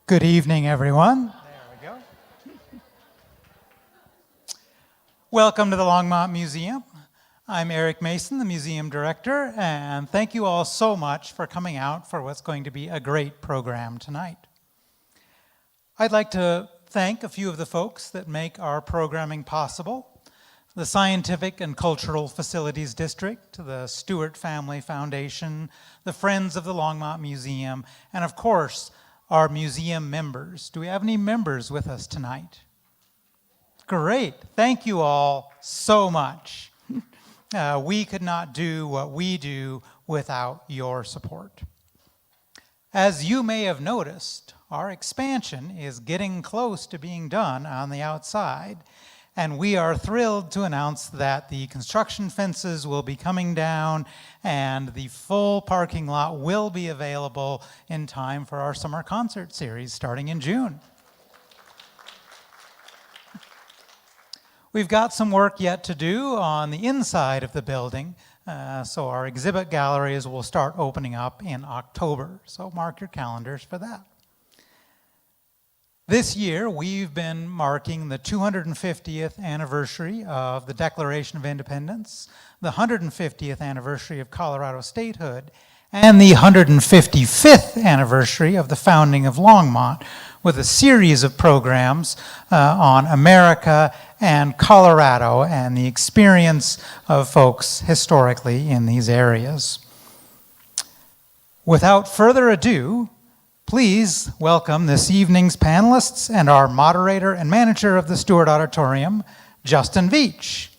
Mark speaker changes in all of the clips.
Speaker 1: Good evening, everyone. There we go. Welcome to the Longmont Museum. I'm Eric Mason, the museum director, and thank you all so much for coming out for what's going to be a great program tonight. I'd like to thank a few of the folks that make our programming possible: the Scientific and Cultural Facilities District, the Stewart Family Foundation, the Friends of the Longmont Museum, and of course, our museum members. Do we have any members with us tonight? Great. Thank you all so much. We could not do what we do without your support. As you may have noticed, our expansion is getting close to being done on the outside, and we are thrilled to announce that the construction fences will be coming down and the full parking lot will be available in time for our summer concert series starting in June. We've got some work yet to do on the inside of the building, so our exhibit galleries will start opening up in October, so mark your calendars for that. This year, we've been marking the 250th anniversary of the Declaration of Independence, the 150th anniversary of Colorado statehood, and the 155th anniversary of the founding of Longmont, with a series of programs on America and Colorado and the experience of folks historically in these areas. Without further ado, please welcome this evening's panelists and our moderator and manager of the Stewart Auditorium, Justin Veach.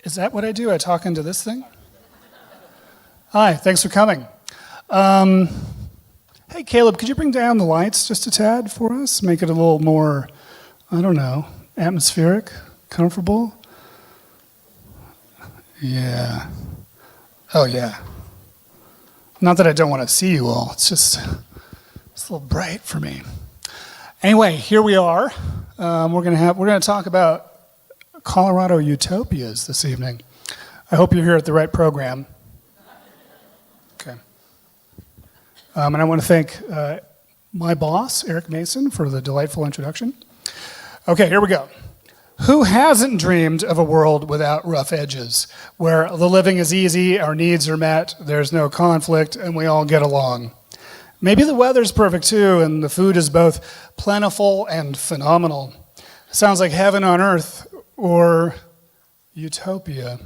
Speaker 2: Is that what I do? I talk into this thing? Hi, thanks for coming. Hey, Caleb, could you bring down the lights just a tad for us? Make it a little more, I don't know, atmospheric, comfortable? Yeah. Oh, yeah. Not that I don't want to see you all. It's just it's a little bright for me. Anyway, here we are. We're gonna talk about Colorado utopias this evening. I hope you're here at the right program. Okay. And I want to thank my boss, Eric Mason, for the delightful introduction. Okay, here we go. Who hasn't dreamed of a world without rough edges, where the living is easy, our needs are met, there's no conflict, and we all get along? Maybe the weather's perfect too, and the food is both plentiful and phenomenal. Sounds like heaven on earth, or utopia.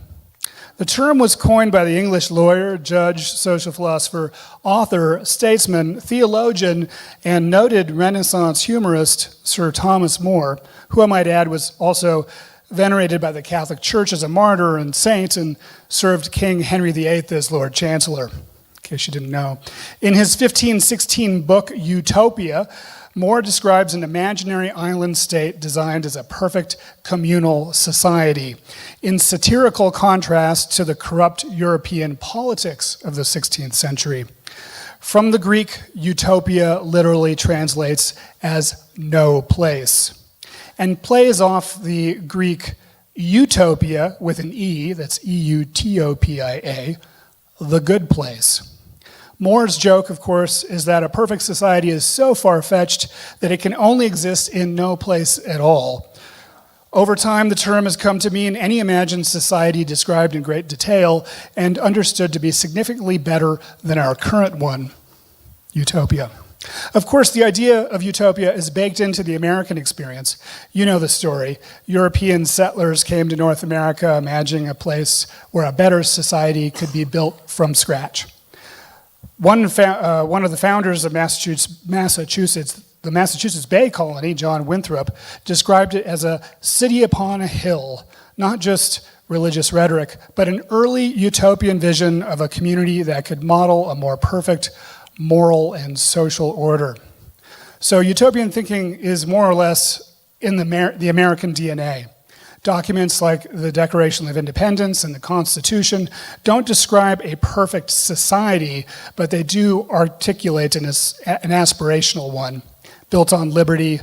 Speaker 2: The term was coined by the English lawyer, judge, social philosopher, author, statesman, theologian, and noted Renaissance humorist Sir Thomas More, who I might add was also venerated by the Catholic Church as a martyr and saint and served King Henry VIII as Lord Chancellor, in case you didn't know. In his 1516 book, Utopia, More describes an imaginary island state designed as a perfect communal society, in satirical contrast to the corrupt European politics of the 16th century. From the Greek, utopia literally translates as no place, and plays off the Greek utopia with an E, that's E-U-T-O-P-I-A, the good place. More's joke, of course, is that a perfect society is so far-fetched that it can only exist in no place at all. Over time, the term has come to mean any imagined society described in great detail and understood to be significantly better than our current one, utopia. Of course, the idea of utopia is baked into the American experience. You know the story. European settlers came to North America imagining a place where a better society could be built from scratch. One of the founders of Massachusetts, the Massachusetts Bay Colony, John Winthrop, described it as a city upon a hill, not just religious rhetoric, but an early utopian vision of a community that could model a more perfect moral and social order. So utopian thinking is more or less in the American DNA. Documents like the Declaration of Independence and the Constitution don't describe a perfect society, but they do articulate an aspirational one, built on liberty,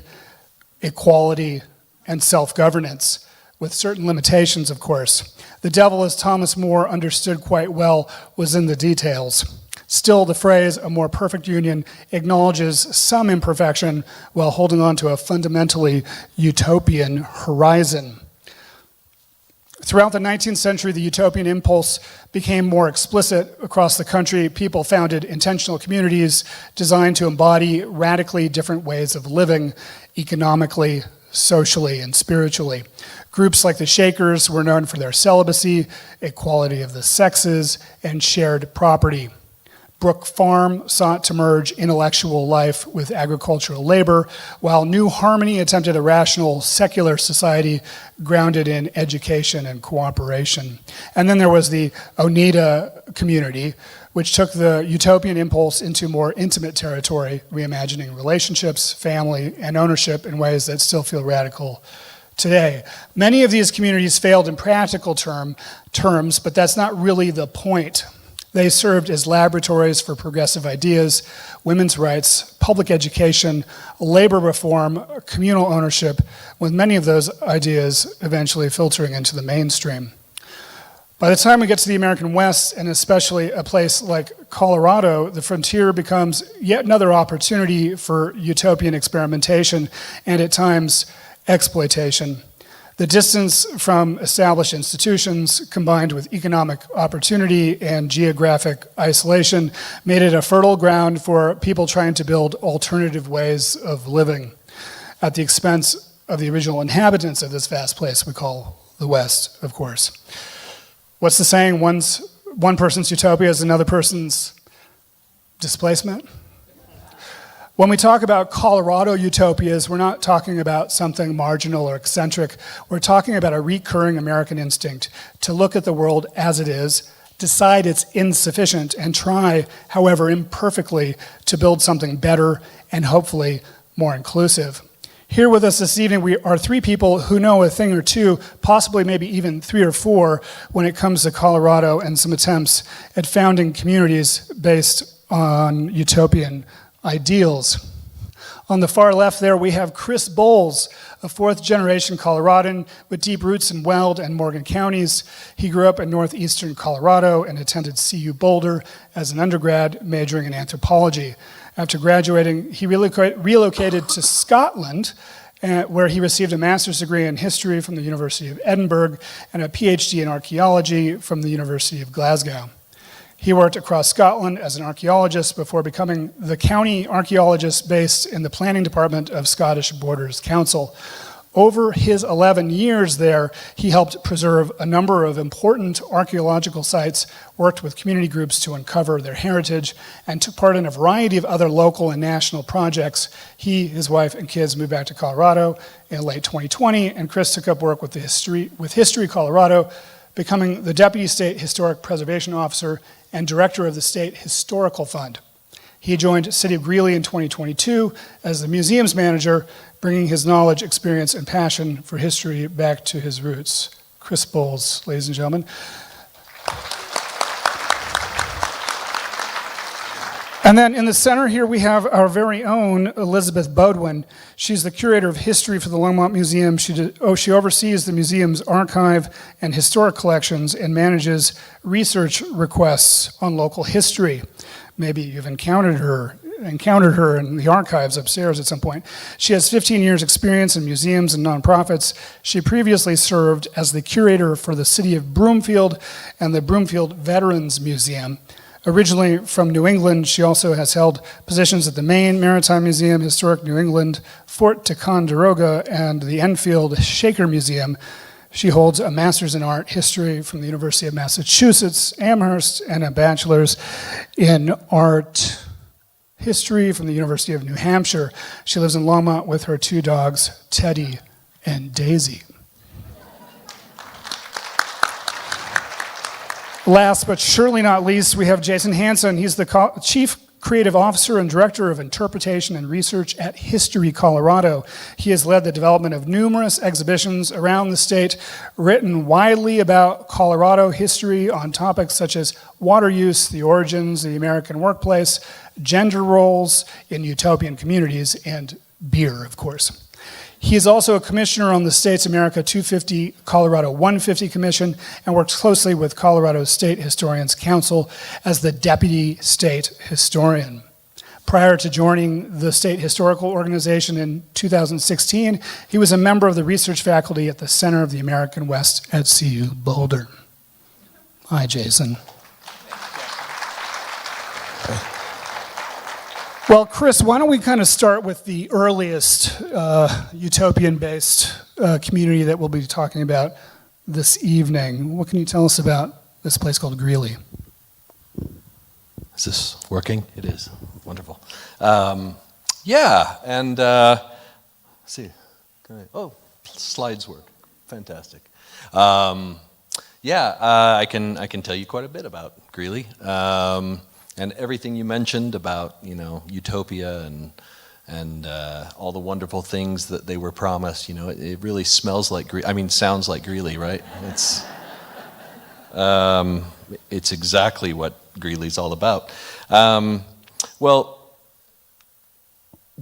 Speaker 2: equality, and self-governance, with certain limitations, of course. The devil, as Thomas More understood quite well, was in the details. Still, the phrase, a more perfect union, acknowledges some imperfection while holding on to a fundamentally utopian horizon. Throughout the 19th century, the utopian impulse became more explicit across the country. People founded intentional communities designed to embody radically different ways of living economically, socially, and spiritually. Groups like the Shakers were known for their celibacy, equality of the sexes, and shared property. Brook Farm sought to merge intellectual life with agricultural labor, while New Harmony attempted a rational, secular society grounded in education and cooperation. And then there was the Oneida community, which took the utopian impulse into more intimate territory, reimagining relationships, family, and ownership in ways that still feel radical today. Many of these communities failed in practical terms, but that's not really the point. They served as laboratories for progressive ideas, women's rights, public education, labor reform, communal ownership, with many of those ideas eventually filtering into the mainstream. By the time we get to the American West, and especially a place like Colorado, the frontier becomes yet another opportunity for utopian experimentation and at times exploitation. The distance from established institutions combined with economic opportunity and geographic isolation made it a fertile ground for people trying to build alternative ways of living at the expense of the original inhabitants of this vast place we call the West, of course. What's the saying? One person's utopia is another person's displacement? When we talk about Colorado utopias, we're not talking about something marginal or eccentric. We're talking about a recurring American instinct to look at the world as it is, decide it's insufficient, and try, however imperfectly, to build something better and hopefully more inclusive. Here with us this evening we are three people who know a thing or two, possibly maybe even three or four, when it comes to Colorado and some attempts at founding communities based on utopian ideals. On the far left there we have Chris Bowles, a fourth-generation Coloradan with deep roots in Weld and Morgan counties. He grew up in northeastern Colorado and attended CU Boulder as an undergrad, majoring in anthropology. After graduating, he relocated to Scotland, where he received a master's degree in history from the University of Edinburgh and a PhD in archaeology from the University of Glasgow. He worked across Scotland as an archaeologist before becoming the county archaeologist based in the planning department of Scottish Borders Council. Over his 11 years there, he helped preserve a number of important archaeological sites, worked with community groups to uncover their heritage, and took part in a variety of other local and national projects. He, his wife, and kids moved back to Colorado in late 2020, and Chris took up work with History Colorado, becoming the Deputy State Historic Preservation Officer and Director of the State Historical Fund. He joined City of Greeley in 2022 as the museum's manager, bringing his knowledge, experience, and passion for history back to his roots. Chris Bowles, ladies and gentlemen. And then in the center here we have our very own Elizabeth Beaudoin. She's the curator of history for the Longmont Museum. She oversees the museum's archive and historic collections and manages research requests on local history. Maybe you've encountered her in the archives upstairs at some point. She has 15 years experience in museums and nonprofits. She previously served as the curator for the city of Broomfield and the Broomfield Veterans Museum. Originally from New England, she also has held positions at the Maine Maritime Museum, Historic New England, Fort Ticonderoga, and the Enfield Shaker Museum. She holds a master's in art history from the University of Massachusetts, Amherst, and a bachelor's in art history from the University of New Hampshire. She lives in Longmont with her two dogs, Teddy and Daisy. Last but surely not least, we have Jason Hanson. He's the Chief Creative Officer and Director of Interpretation and Research at History Colorado. He has led the development of numerous exhibitions around the state, written widely about Colorado history on topics such as water use, the origins of the American workplace, gender roles in utopian communities, and beer, of course. He is also a commissioner on the state's America 250 Colorado 150 Commission and works closely with Colorado State Historians Council as the Deputy State Historian. Prior to joining the State Historical Organization in 2016, he was a member of the research faculty at the Center of the American West at CU Boulder. Hi, Jason. Well, Chris, why don't we kind of start with the earliest utopian-based community that we'll be talking about this evening. What can you tell us about this place called Greeley?
Speaker 3: Is this working? It is. Wonderful. Yeah, and let's see. Oh, slides work. Fantastic. Yeah, I can tell you quite a bit about Greeley. And everything you mentioned about, utopia and all the wonderful things that they were promised, it really smells like sounds like Greeley, right? It's exactly what Greeley's all about. Well,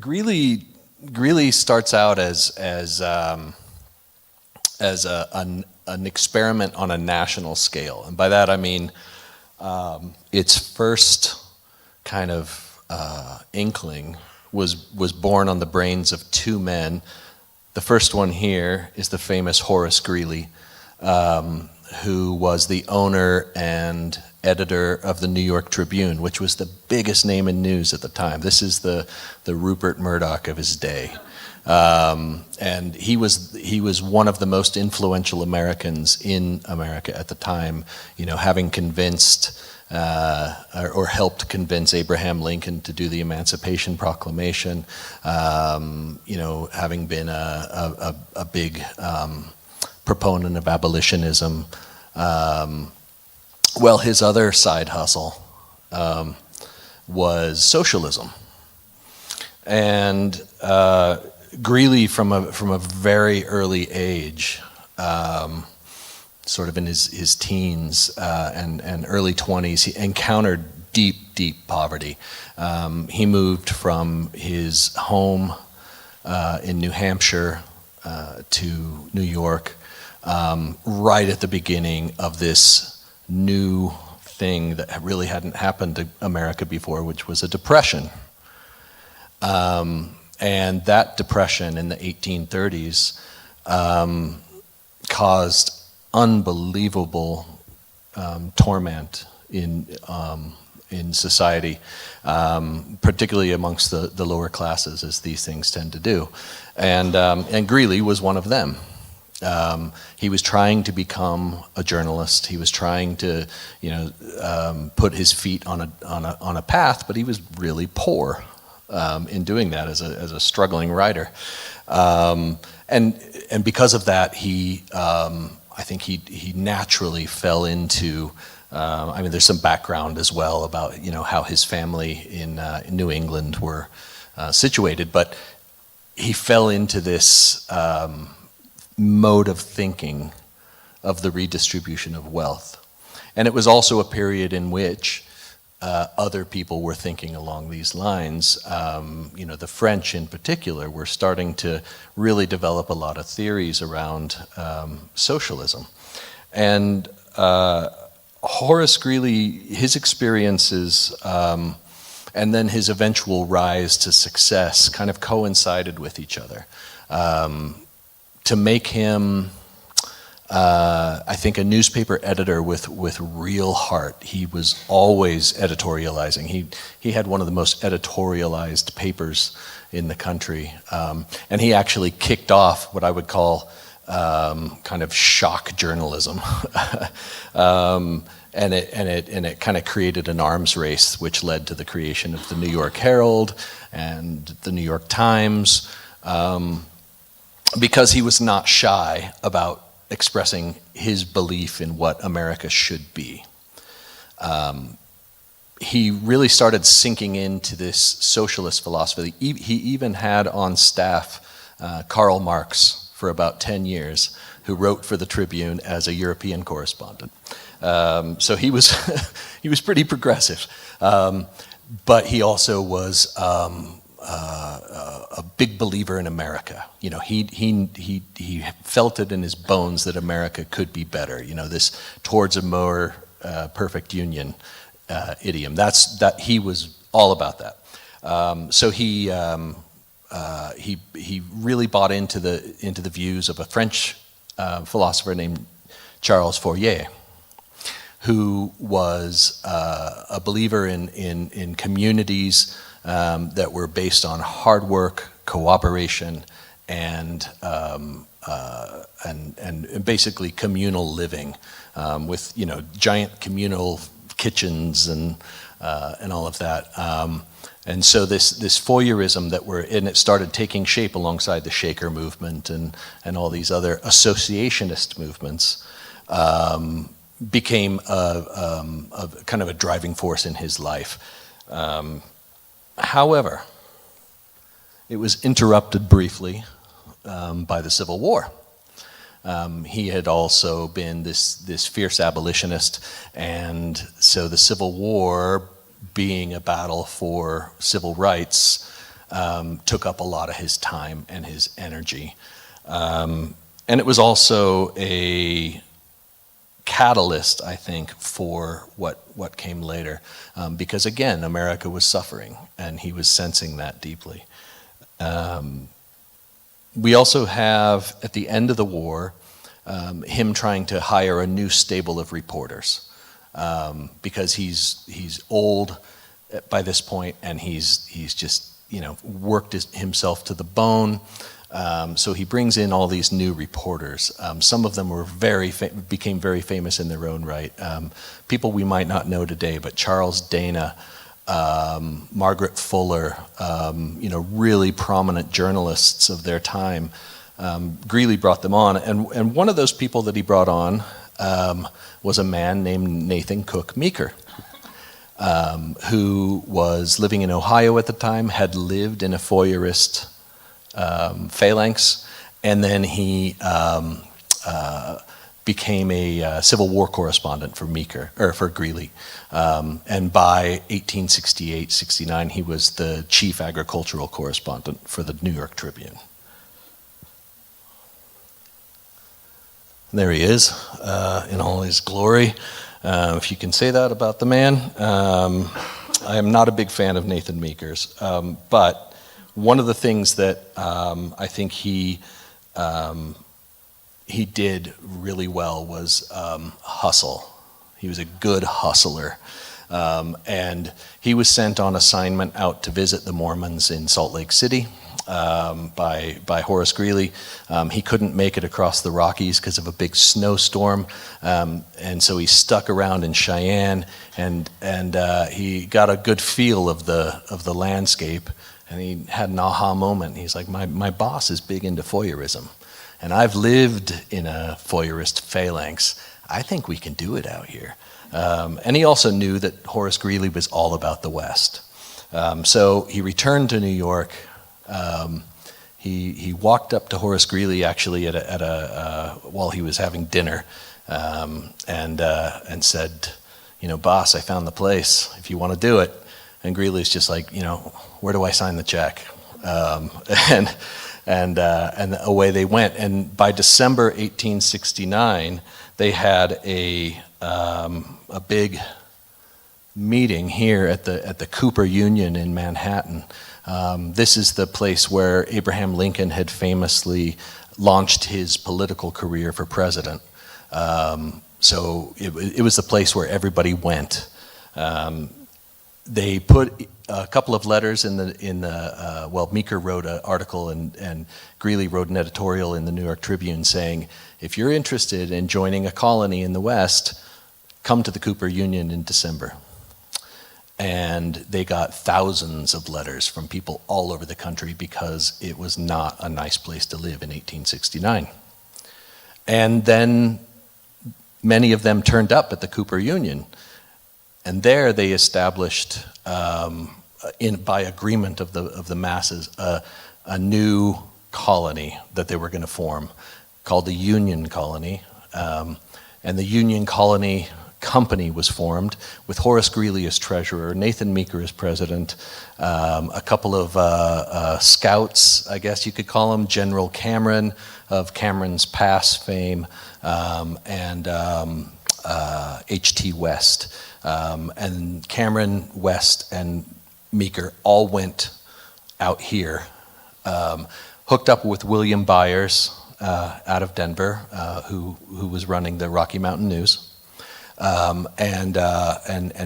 Speaker 3: Greeley starts out as an experiment on a national scale, and by that I mean its first kind of inkling was born on the brains of two men. The first one here is the famous Horace Greeley, who was the owner and editor of the New York Tribune, which was the biggest name in news at the time. This is the Rupert Murdoch of his day. And he was one of the most influential Americans in America at the time, having convinced or helped convince Abraham Lincoln to do the Emancipation Proclamation, having been a big proponent of abolitionism. Well, his other side hustle was socialism. And Greeley, from a very early age, sort of in his teens and early 20s, he encountered deep poverty. He moved from his home in New Hampshire to New York right at the beginning of this new thing that really hadn't happened to America before, which was a depression. And that depression in the 1830s caused unbelievable torment in society, particularly amongst the lower classes, as these things tend to do. And Greeley was one of them. He was trying to become a journalist. He was trying to, put his feet on a path, but he was really poor in doing that as a struggling writer. And because of that, I think he naturally fell into. There's some background as well about how his family in New England were situated, but he fell into this mode of thinking of the redistribution of wealth. And it was also a period in which other people were thinking along these lines. The French in particular were starting to really develop a lot of theories around socialism. And Horace Greeley, his experiences and then his eventual rise to success kind of coincided with each other. To make him, I think, a newspaper editor with real heart. He was always editorializing. He had one of the most editorialized papers in the country, and he actually kicked off what I would call kind of shock journalism, and it kind of created an arms race, which led to the creation of the New York Herald and the New York Times. Because he was not shy about expressing his belief in what America should be. He really started sinking into this socialist philosophy. He even had on staff Karl Marx for about 10 years, who wrote for the Tribune as a European correspondent. So he was he was pretty progressive, but he also was a big believer in America. He felt it in his bones that America could be better. This towards a more perfect union idiom. That he was all about that. So he really bought into the views of a French philosopher named Charles Fourier, who was a believer in communities that were based on hard work, cooperation, and basically communal living, with giant communal kitchens and all of that. And so this Fourierism and it started taking shape alongside the Shaker movement and all these other associationist movements, became a kind of a driving force in his life. However, it was interrupted briefly by the Civil War. He had also been this fierce abolitionist, and so the Civil War, being a battle for civil rights, took up a lot of his time and his energy. And it was also a catalyst, I think, for what came later, because again, America was suffering, and he was sensing that deeply. We also have, at the end of the war, him trying to hire a new stable of reporters, because he's old by this point, and he's just worked himself to the bone. So he brings in all these new reporters. Some of them were became very famous in their own right. People we might not know today, but Charles Dana, Margaret Fuller, really prominent journalists of their time. Greeley brought them on, and one of those people that he brought on was a man named Nathan Cook Meeker, who was living in Ohio at the time, had lived in a Fourierist phalanx, and then he became a Civil War correspondent for Greeley. And by 1868-69, he was the chief agricultural correspondent for the New York Tribune. There he is, in all his glory, if you can say that about the man. I am not a big fan of Nathan Meeker's, but one of the things that I think he did really well was hustle. He was a good hustler. And he was sent on assignment out to visit the Mormons in Salt Lake City by Horace Greeley. He couldn't make it across the Rockies because of a big snowstorm, and so he stuck around in Cheyenne, and he got a good feel of the landscape, and he had an aha moment. He's like, my boss is big into Fourierism, and I've lived in a Fourierist phalanx. I think we can do it out here. And he also knew that Horace Greeley was all about the West. So he returned to New York. He walked up to Horace Greeley actually while he was having dinner, and said, boss, I found the place, if you want to do it. And Greeley's just like, where do I sign the check? And away they went. And by December 1869, they had a big meeting here at the Cooper Union in Manhattan. This is the place where Abraham Lincoln had famously launched his political career for president. So it was the place where everybody went. They put a couple of letters Meeker wrote an article and Greeley wrote an editorial in the New York Tribune saying, if you're interested in joining a colony in the West, come to the Cooper Union in December. And they got thousands of letters from people all over the country because it was not a nice place to live in 1869. And then many of them turned up at the Cooper Union. And there they established, by agreement of the masses, a new colony that they were going to form called the Union Colony. And the Union Colony Company was formed with Horace Greeley as treasurer, Nathan Meeker as president, a couple of scouts, I guess you could call them, General Cameron of Cameron's Pass fame, and H.T. West. And Cameron, West, and Meeker all went out here, hooked up with William Byers out of Denver, who was running the Rocky Mountain News. And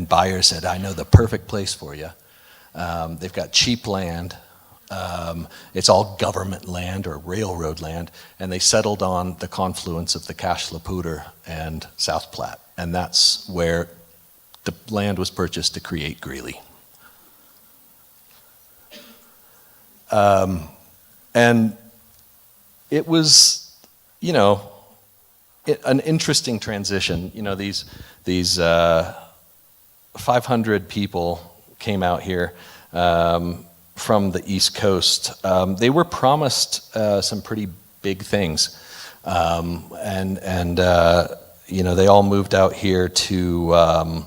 Speaker 3: Byers said, I know the perfect place for you. They've got cheap land. It's all government land or railroad land. And they settled on the confluence of the Cache la Poudre and South Platte. And that's where the land was purchased to create Greeley. And it was, an interesting transition. These 500 people came out here from the East Coast. They were promised some pretty big things. They all moved out here to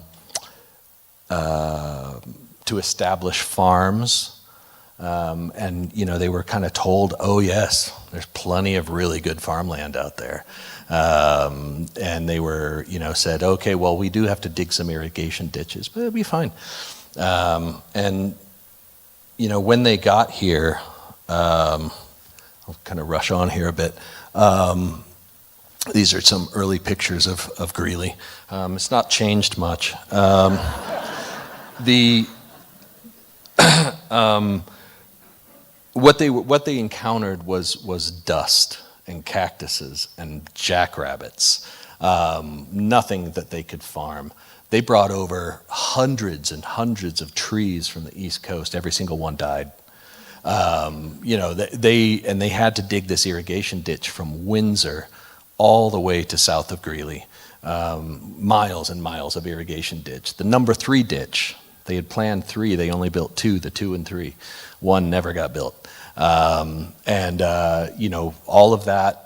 Speaker 3: establish farms. They were kind of told, oh yes, there's plenty of really good farmland out there. And they were, said, okay, well, we do have to dig some irrigation ditches, but it'll be fine. When they got here, I'll kind of rush on here a bit. These are some early pictures of Greeley. It's not changed much. What they encountered was dust and cactuses and jackrabbits. Nothing that they could farm. They brought over hundreds and hundreds of trees from the East Coast. Every single one died. They had to dig this irrigation ditch from Windsor all the way to south of Greeley. Miles and miles of irrigation ditch. The number 3 ditch, they had planned 3, they only built 2, the 2 and 3. 1 never got built. All of that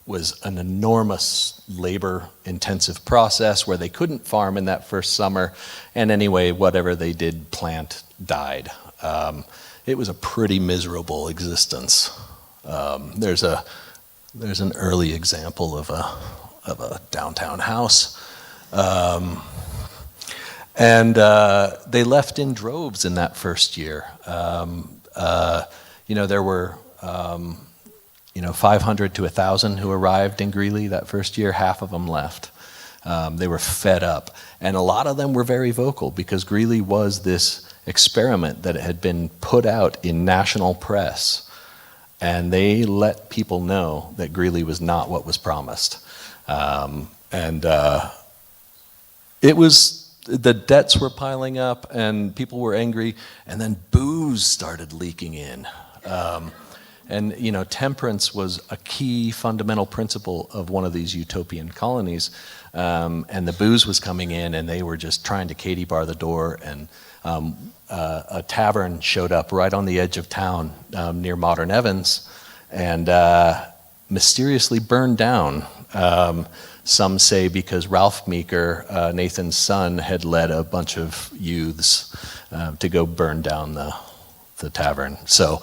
Speaker 3: was an enormous labor-intensive process where they couldn't farm in that first summer, and anyway, whatever they did plant died. It was a pretty miserable existence. There's an early example of a downtown house. They left in droves in that first year. There were 500 to 1,000 who arrived in Greeley that first year. Half of them left. They were fed up. And a lot of them were very vocal because Greeley was this experiment that had been put out in national press. And they let people know that Greeley was not what was promised. The debts were piling up and people were angry, and then booze started leaking in. Temperance was a key fundamental principle of one of these utopian colonies. And the booze was coming in, and they were just trying to Katie bar the door. And a tavern showed up right on the edge of town near Modern Evans and mysteriously burned down. Some say because Ralph Meeker, Nathan's son, had led a bunch of youths to go burn down the tavern. So,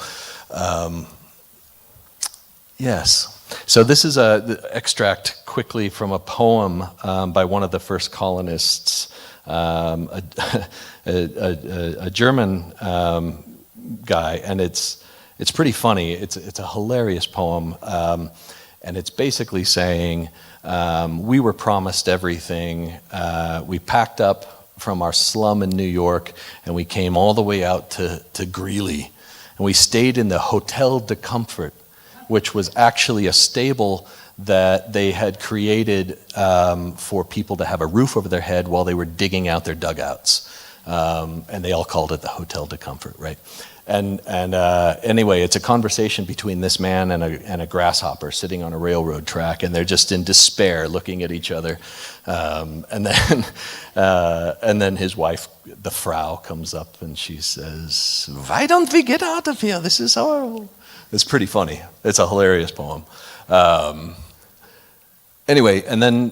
Speaker 3: yes. So this is an extract quickly from a poem by one of the first colonists, a German guy, and it's pretty funny. It's a hilarious poem, and it's basically saying, we were promised everything. We packed up from our slum in New York, and we came all the way out to Greeley, and we stayed in the Hotel de Comfort, which was actually a stable that they had created for people to have a roof over their head while they were digging out their dugouts. And they all called it the Hotel de Comfort, right? Anyway, it's a conversation between this man and a grasshopper sitting on a railroad track, and they're just in despair looking at each other. And then his wife, the Frau, comes up and she says, "Why don't we get out of here? This is horrible." It's pretty funny. It's a hilarious poem. Anyway, and then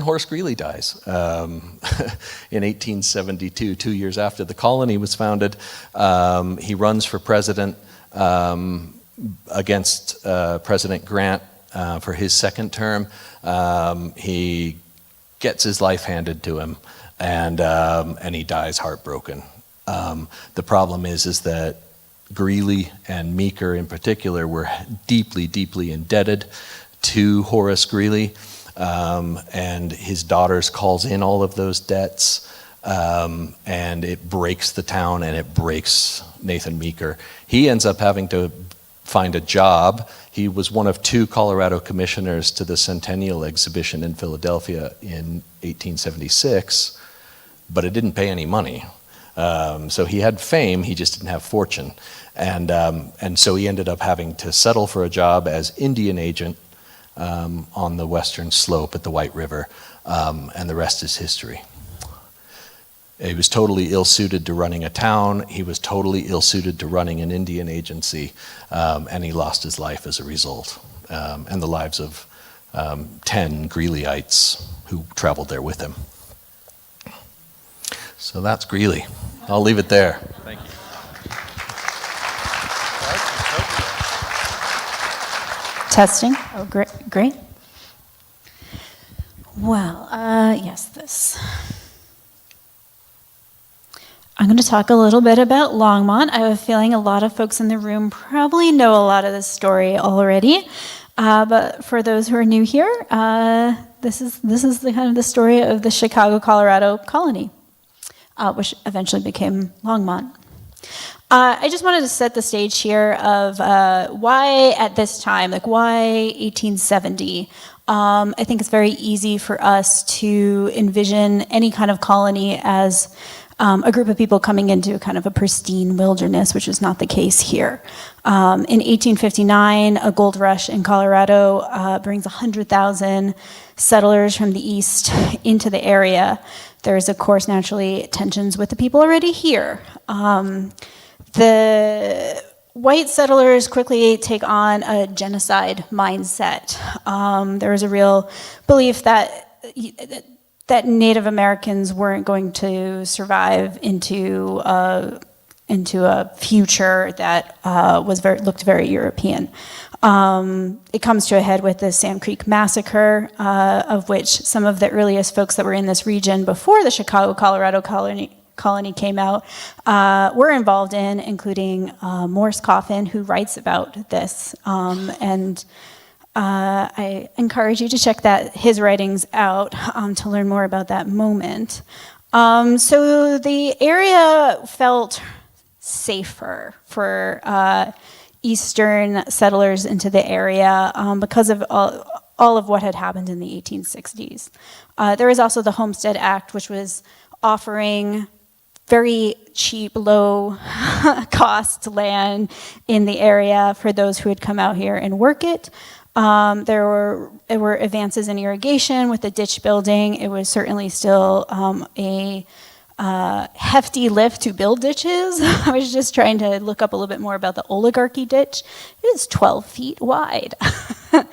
Speaker 3: Horace Greeley dies in 1872, 2 years after the colony was founded. He runs for president against President Grant for his second term. He gets his life handed to him, and he dies heartbroken. The problem is that Greeley and Meeker in particular were deeply, deeply indebted to Horace Greeley, and his daughters calls in all of those debts, and it breaks the town and it breaks Nathan Meeker. He ends up having to find a job. He was one of 2 Colorado commissioners to the Centennial Exhibition in Philadelphia in 1876, but it didn't pay any money. So he had fame, he just didn't have fortune. And so he ended up having to settle for a job as Indian agent on the western slope at the White River, and the rest is history. He was totally ill-suited to running a town. He was totally ill-suited to running an Indian agency, and he lost his life as a result, and the lives of 10 Greeleyites who traveled there with him. So that's Greeley. I'll leave it there. Thank you.
Speaker 4: Testing. Oh, great. Great. Well, yes, this. I'm going to talk a little bit about Longmont. I have a feeling a lot of folks in the room probably know a lot of this story already. But for those who are new here, this is the kind of the story of the Chicago, Colorado colony, which eventually became Longmont. I just wanted to set the stage here of why at this time, like why 1870. I think it's very easy for us to envision any kind of colony as a group of people coming into kind of a pristine wilderness, which is not the case here. In 1859, a gold rush in Colorado brings 100,000 settlers from the east into the area. There's, of course, naturally tensions with the people already here. The white settlers quickly take on a genocide mindset. There was a real belief that Native Americans weren't going to survive into a future that looked very European. It comes to a head with the Sand Creek Massacre, of which some of the earliest folks that were in this region before the Chicago, Colorado colony came out were involved in, including Morris Coffin, who writes about this. I encourage you to check his writings out to learn more about that moment. So the area felt safer for Eastern settlers into the area because of all of what had happened in the 1860s. There was also the Homestead Act, which was offering very cheap, low-cost land in the area for those who had come out here and work it. There were advances in irrigation with the ditch building. It was certainly still a hefty lift to build ditches. I was just trying to look up a little bit more about the oligarchy ditch. It is 12 feet wide. And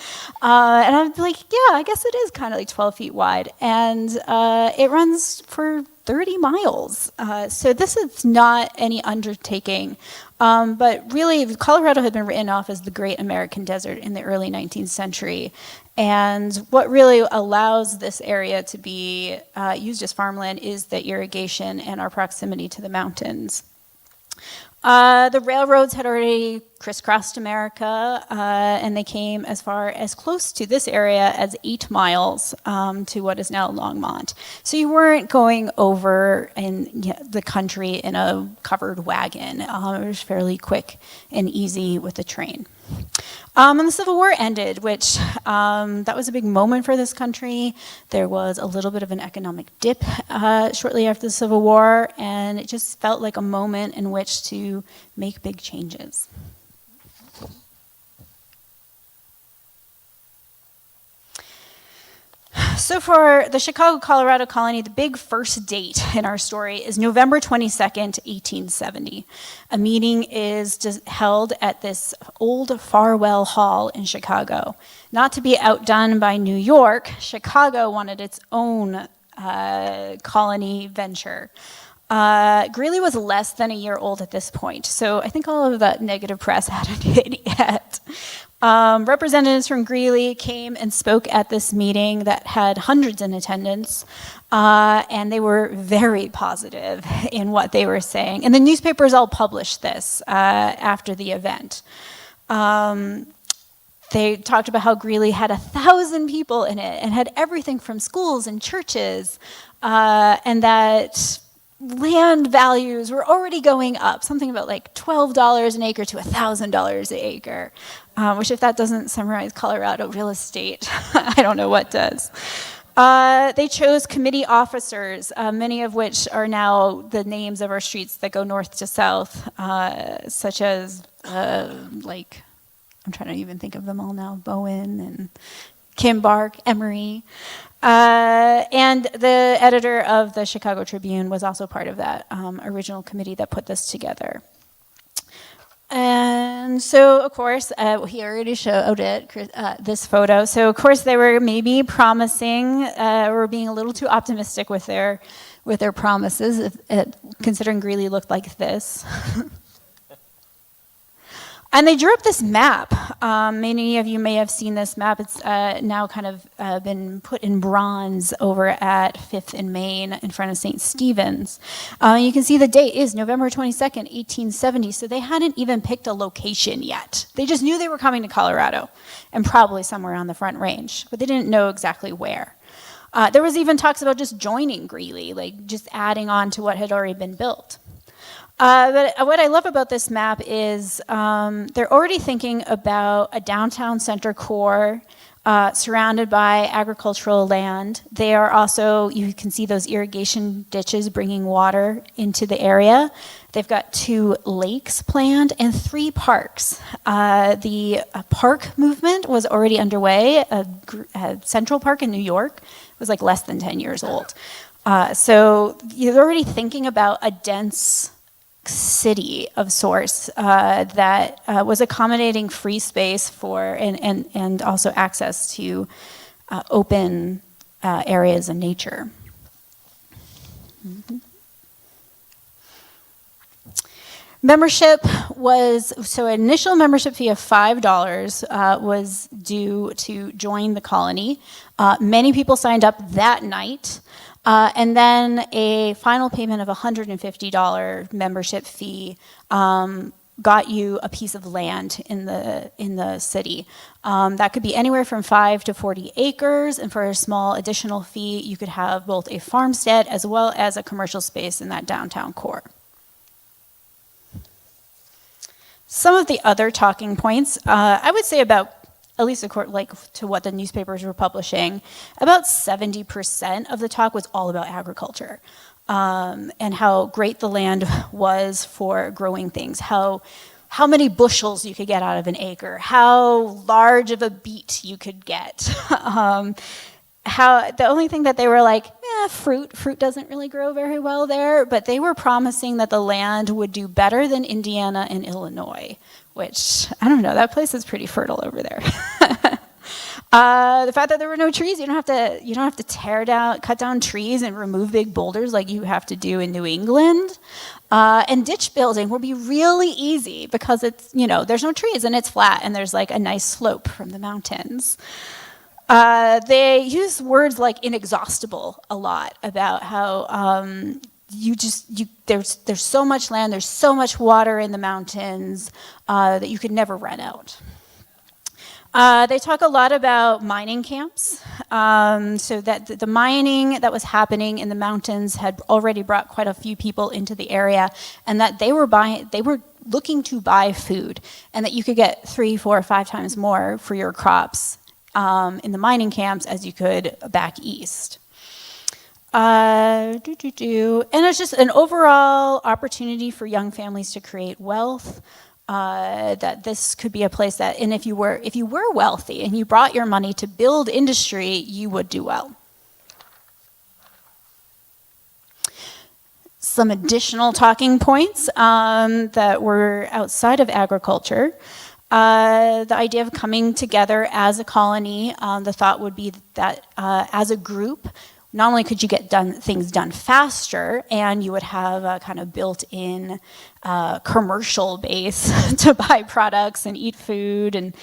Speaker 4: I'm like, yeah, I guess it is kind of like 12 feet wide. And it runs for 30 miles. So this is not any undertaking. But really, Colorado had been written off as the Great American Desert in the early 19th century. And what really allows this area to be used as farmland is the irrigation and our proximity to the mountains. The railroads had already crisscrossed America, and they came as far as close to this area as 8 miles to what is now Longmont. So you weren't going over in the country in a covered wagon. It was fairly quick and easy with the train. And the Civil War ended, which that was a big moment for this country. There was a little bit of an economic dip shortly after the Civil War, and it just felt like a moment in which to make big changes. So for the Chicago, Colorado colony, the big first date in our story is November 22nd, 1870. A meeting is held at this old Farwell Hall in Chicago. Not to be outdone by New York, Chicago wanted its own colony venture. Greeley was less than a year old at this point, so I think all of that negative press hadn't hit yet. Representatives from Greeley came and spoke at this meeting that had hundreds in attendance, and they were very positive in what they were saying. And the newspapers all published this after the event. They talked about how Greeley had 1,000 people in it and had everything from schools and churches, and that land values were already going up, something about like $12 an acre to $1,000 an acre, which if that doesn't summarize Colorado real estate, I don't know what does. They chose committee officers, many of which are now the names of our streets that go north to south, such as like, I'm trying to even think of them all now, Bowen and Kimbark, Emory. And the editor of the Chicago Tribune was also part of that original committee that put this together. And so, of course, he already showed it, this photo. So, of course, they were maybe promising or being a little too optimistic with their promises, considering Greeley looked like this. And they drew up this map. Many of you may have seen this map. It's now kind of been put in bronze over at 5th and Main in front of St. Stephen's. You can see the date is November 22nd, 1870, so they hadn't even picked a location yet. They just knew they were coming to Colorado, and probably somewhere on the Front Range, but they didn't know exactly where. There was even talks about just joining Greeley, like just adding on to what had already been built. But what I love about this map is they're already thinking about a downtown center core surrounded by agricultural land. They are also, you can see those irrigation ditches bringing water into the area. They've got 2 lakes planned and 3 parks. The park movement was already underway. Central Park in New York was like less than 10 years old. So you're already thinking about a dense city of sorts that was accommodating free space for and also access to open areas of nature. Mm-hmm. Membership was, so initial membership fee of $5 was due to join the colony. Many people signed up that night. And then a final payment of $150 membership fee got you a piece of land in the city. That could be anywhere from 5 to 40 acres, and for a small additional fee, you could have both a farmstead as well as a commercial space in that downtown core. Some of the other talking points, I would say about, at least according to what the newspapers were publishing, about 70% of the talk was all about agriculture and how great the land was for growing things, how many bushels you could get out of an acre, how large of a beet you could get. How the only thing that they were like, fruit doesn't really grow very well there, but they were promising that the land would do better than Indiana and Illinois, which, I don't know, that place is pretty fertile over there. The fact that there were no trees, you don't have to cut down trees and remove big boulders like you have to do in New England. And ditch building will be really easy because it's, there's no trees and it's flat and there's like a nice slope from the mountains. They use words like inexhaustible a lot about how there's so much land, there's so much water in the mountains that you could never run out. They talk a lot about mining camps, so that the mining that was happening in the mountains had already brought quite a few people into the area, and that they were looking to buy food, and that you could get 3, 4, 5 times more for your crops in the mining camps as you could back east. And it's just an overall opportunity for young families to create wealth. That this could be a place that, and if you were wealthy and you brought your money to build industry, you would do well. Some additional talking points that were outside of agriculture. The idea of coming together as a colony, the thought would be that as a group, not only could you get things done faster, and you would have a kind of built-in commercial base to buy products and eat food and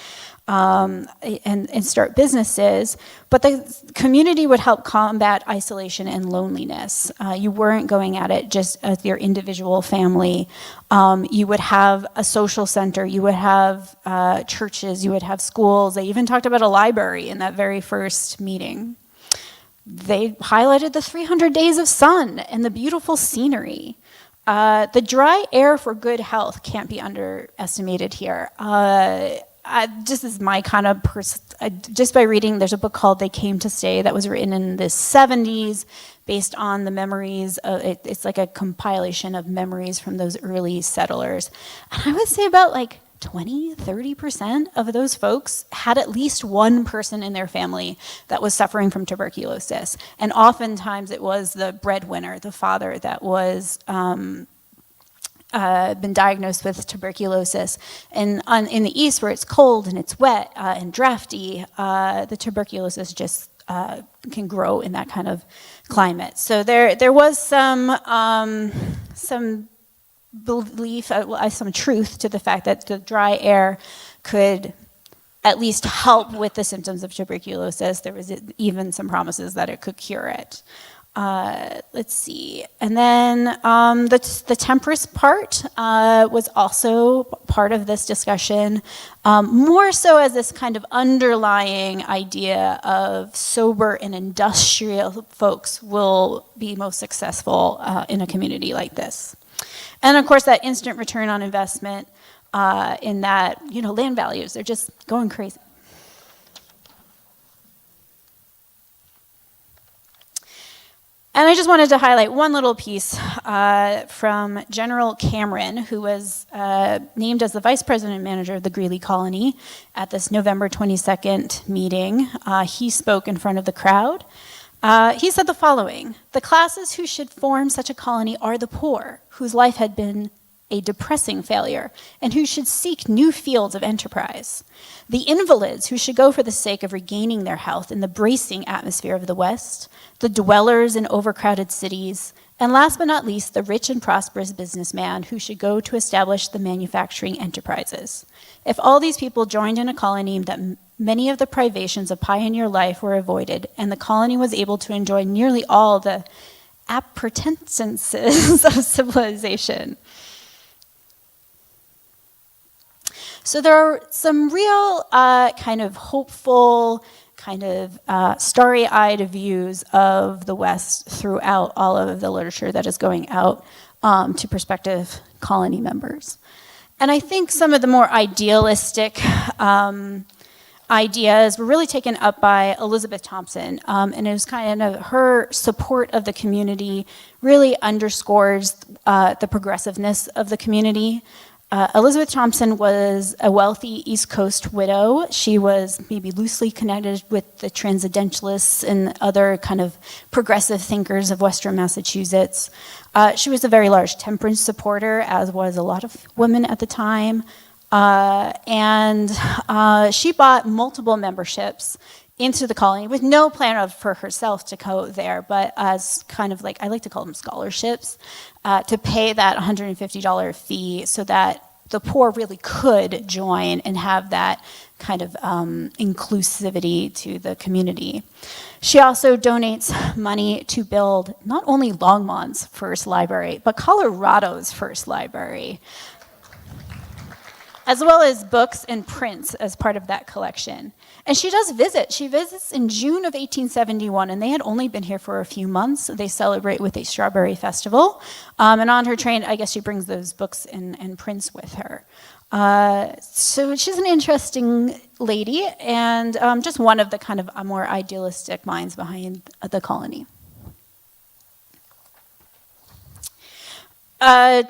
Speaker 4: start businesses, but the community would help combat isolation and loneliness. You weren't going at it just as your individual family. You would have a social center, you would have churches, you would have schools. They even talked about a library in that very first meeting. They highlighted the 300 days of sun and the beautiful scenery. The dry air for good health can't be underestimated here. This is my kind of just by reading, there's a book called They Came to Stay that was written in the 70s based on the memories. It's like a compilation of memories from those early settlers. And I would say about 20-30% of those folks had at least one person in their family that was suffering from tuberculosis. And oftentimes it was the breadwinner, the father, that was been diagnosed with tuberculosis. And in the east, where it's cold and it's wet and drafty, the tuberculosis just can grow in that kind of climate. So there was some belief, some truth to the fact that the dry air could at least help with the symptoms of tuberculosis. There was even some promises that it could cure it. Let's see. And then the temperance part was also part of this discussion, more so as this kind of underlying idea of sober and industrial folks will be most successful in a community like this. And of course, that instant return on investment in that, land values, they're just going crazy. And I just wanted to highlight one little piece from General Cameron, who was named as the Vice President and Manager of the Greeley Colony at this November 22nd meeting. He spoke in front of the crowd. He said the following: "The classes who should form such a colony are the poor, whose life had been a depressing failure, and who should seek new fields of enterprise. The invalids who should go for the sake of regaining their health in the bracing atmosphere of the West, the dwellers in overcrowded cities, and last but not least, the rich and prosperous businessman who should go to establish the manufacturing enterprises. If all these people joined in a colony, that many of the privations of pioneer life were avoided, and the colony was able to enjoy nearly all the appurtenances of civilization." So there are some real kind of hopeful, kind of starry-eyed views of the West throughout all of the literature that is going out to prospective colony members. And I think some of the more idealistic ideas were really taken up by Elizabeth Thompson, and it was kind of her support of the community really underscores the progressiveness of the community. Elizabeth Thompson was a wealthy East Coast widow. She was maybe loosely connected with the transcendentalists and other kind of progressive thinkers of Western Massachusetts. She was a very large temperance supporter, as was a lot of women at the time. And she bought multiple memberships into the colony with no plan for herself to go there, but as kind of like, I like to call them scholarships, to pay that $150 fee so that the poor really could join and have that kind of inclusivity to the community. She also donates money to build not only Longmont's first library, but Colorado's first library, as well as books and prints as part of that collection. And she does visit. She visits in June of 1871, and they had only been here for a few months. They celebrate with a strawberry festival. And on her train, I guess she brings those books and prints with her. So she's an interesting lady, and just one of the kind of more idealistic minds behind the colony.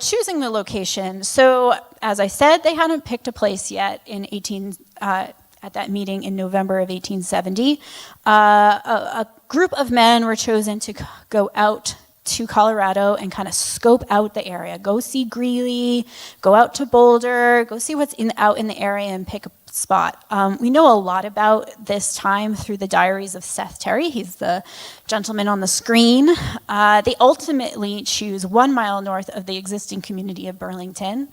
Speaker 4: Choosing the location. So, as I said, they hadn't picked a place yet at that meeting in November of 1870. A group of men were chosen to go out to Colorado and kind of scope out the area. Go see Greeley, go out to Boulder, go see what's out in the area and pick a spot. We know a lot about this time through the diaries of Seth Terry. He's the gentleman on the screen. They ultimately choose 1 mile north of the existing community of Burlington.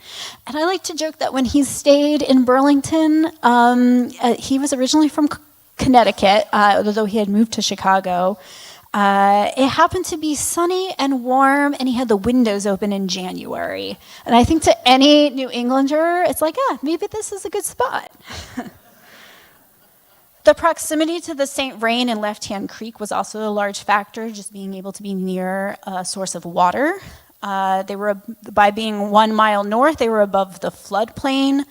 Speaker 4: And I like to joke that when he stayed in Burlington, he was originally from Connecticut, although he had moved to Chicago. It happened to be sunny and warm, and he had the windows open in January. And I think to any New Englander, it's like, maybe this is a good spot. The proximity to the St. Vrain and Left Hand Creek was also a large factor, just being able to be near a source of water. They were, by being 1 mile north, they were above the floodplain.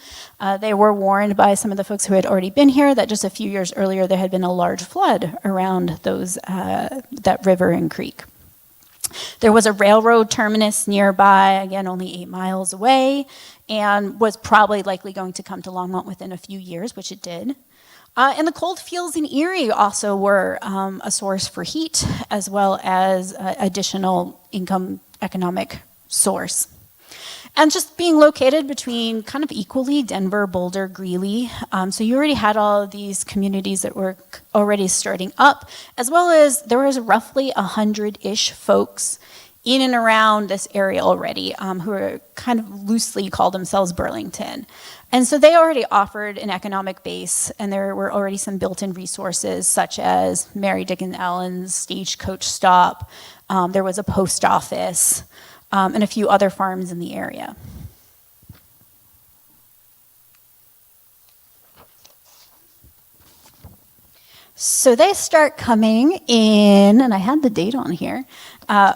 Speaker 4: They were warned by some of the folks who had already been here that just a few years earlier there had been a large flood around that river and creek. There was a railroad terminus nearby, again only 8 miles away, and was probably likely going to come to Longmont within a few years, which it did. And the cold fields in Erie also were a source for heat, as well as additional income economic source. And just being located between kind of equally Denver, Boulder, Greeley. So you already had all of these communities that were already starting up, as well as there was roughly 100-ish folks in and around this area already who are kind of loosely called themselves Burlington. And so they already offered an economic base, and there were already some built-in resources such as Mary Dickens Allen's stagecoach stop. There was a post office, and a few other farms in the area. So they start coming in, and I had the date on here,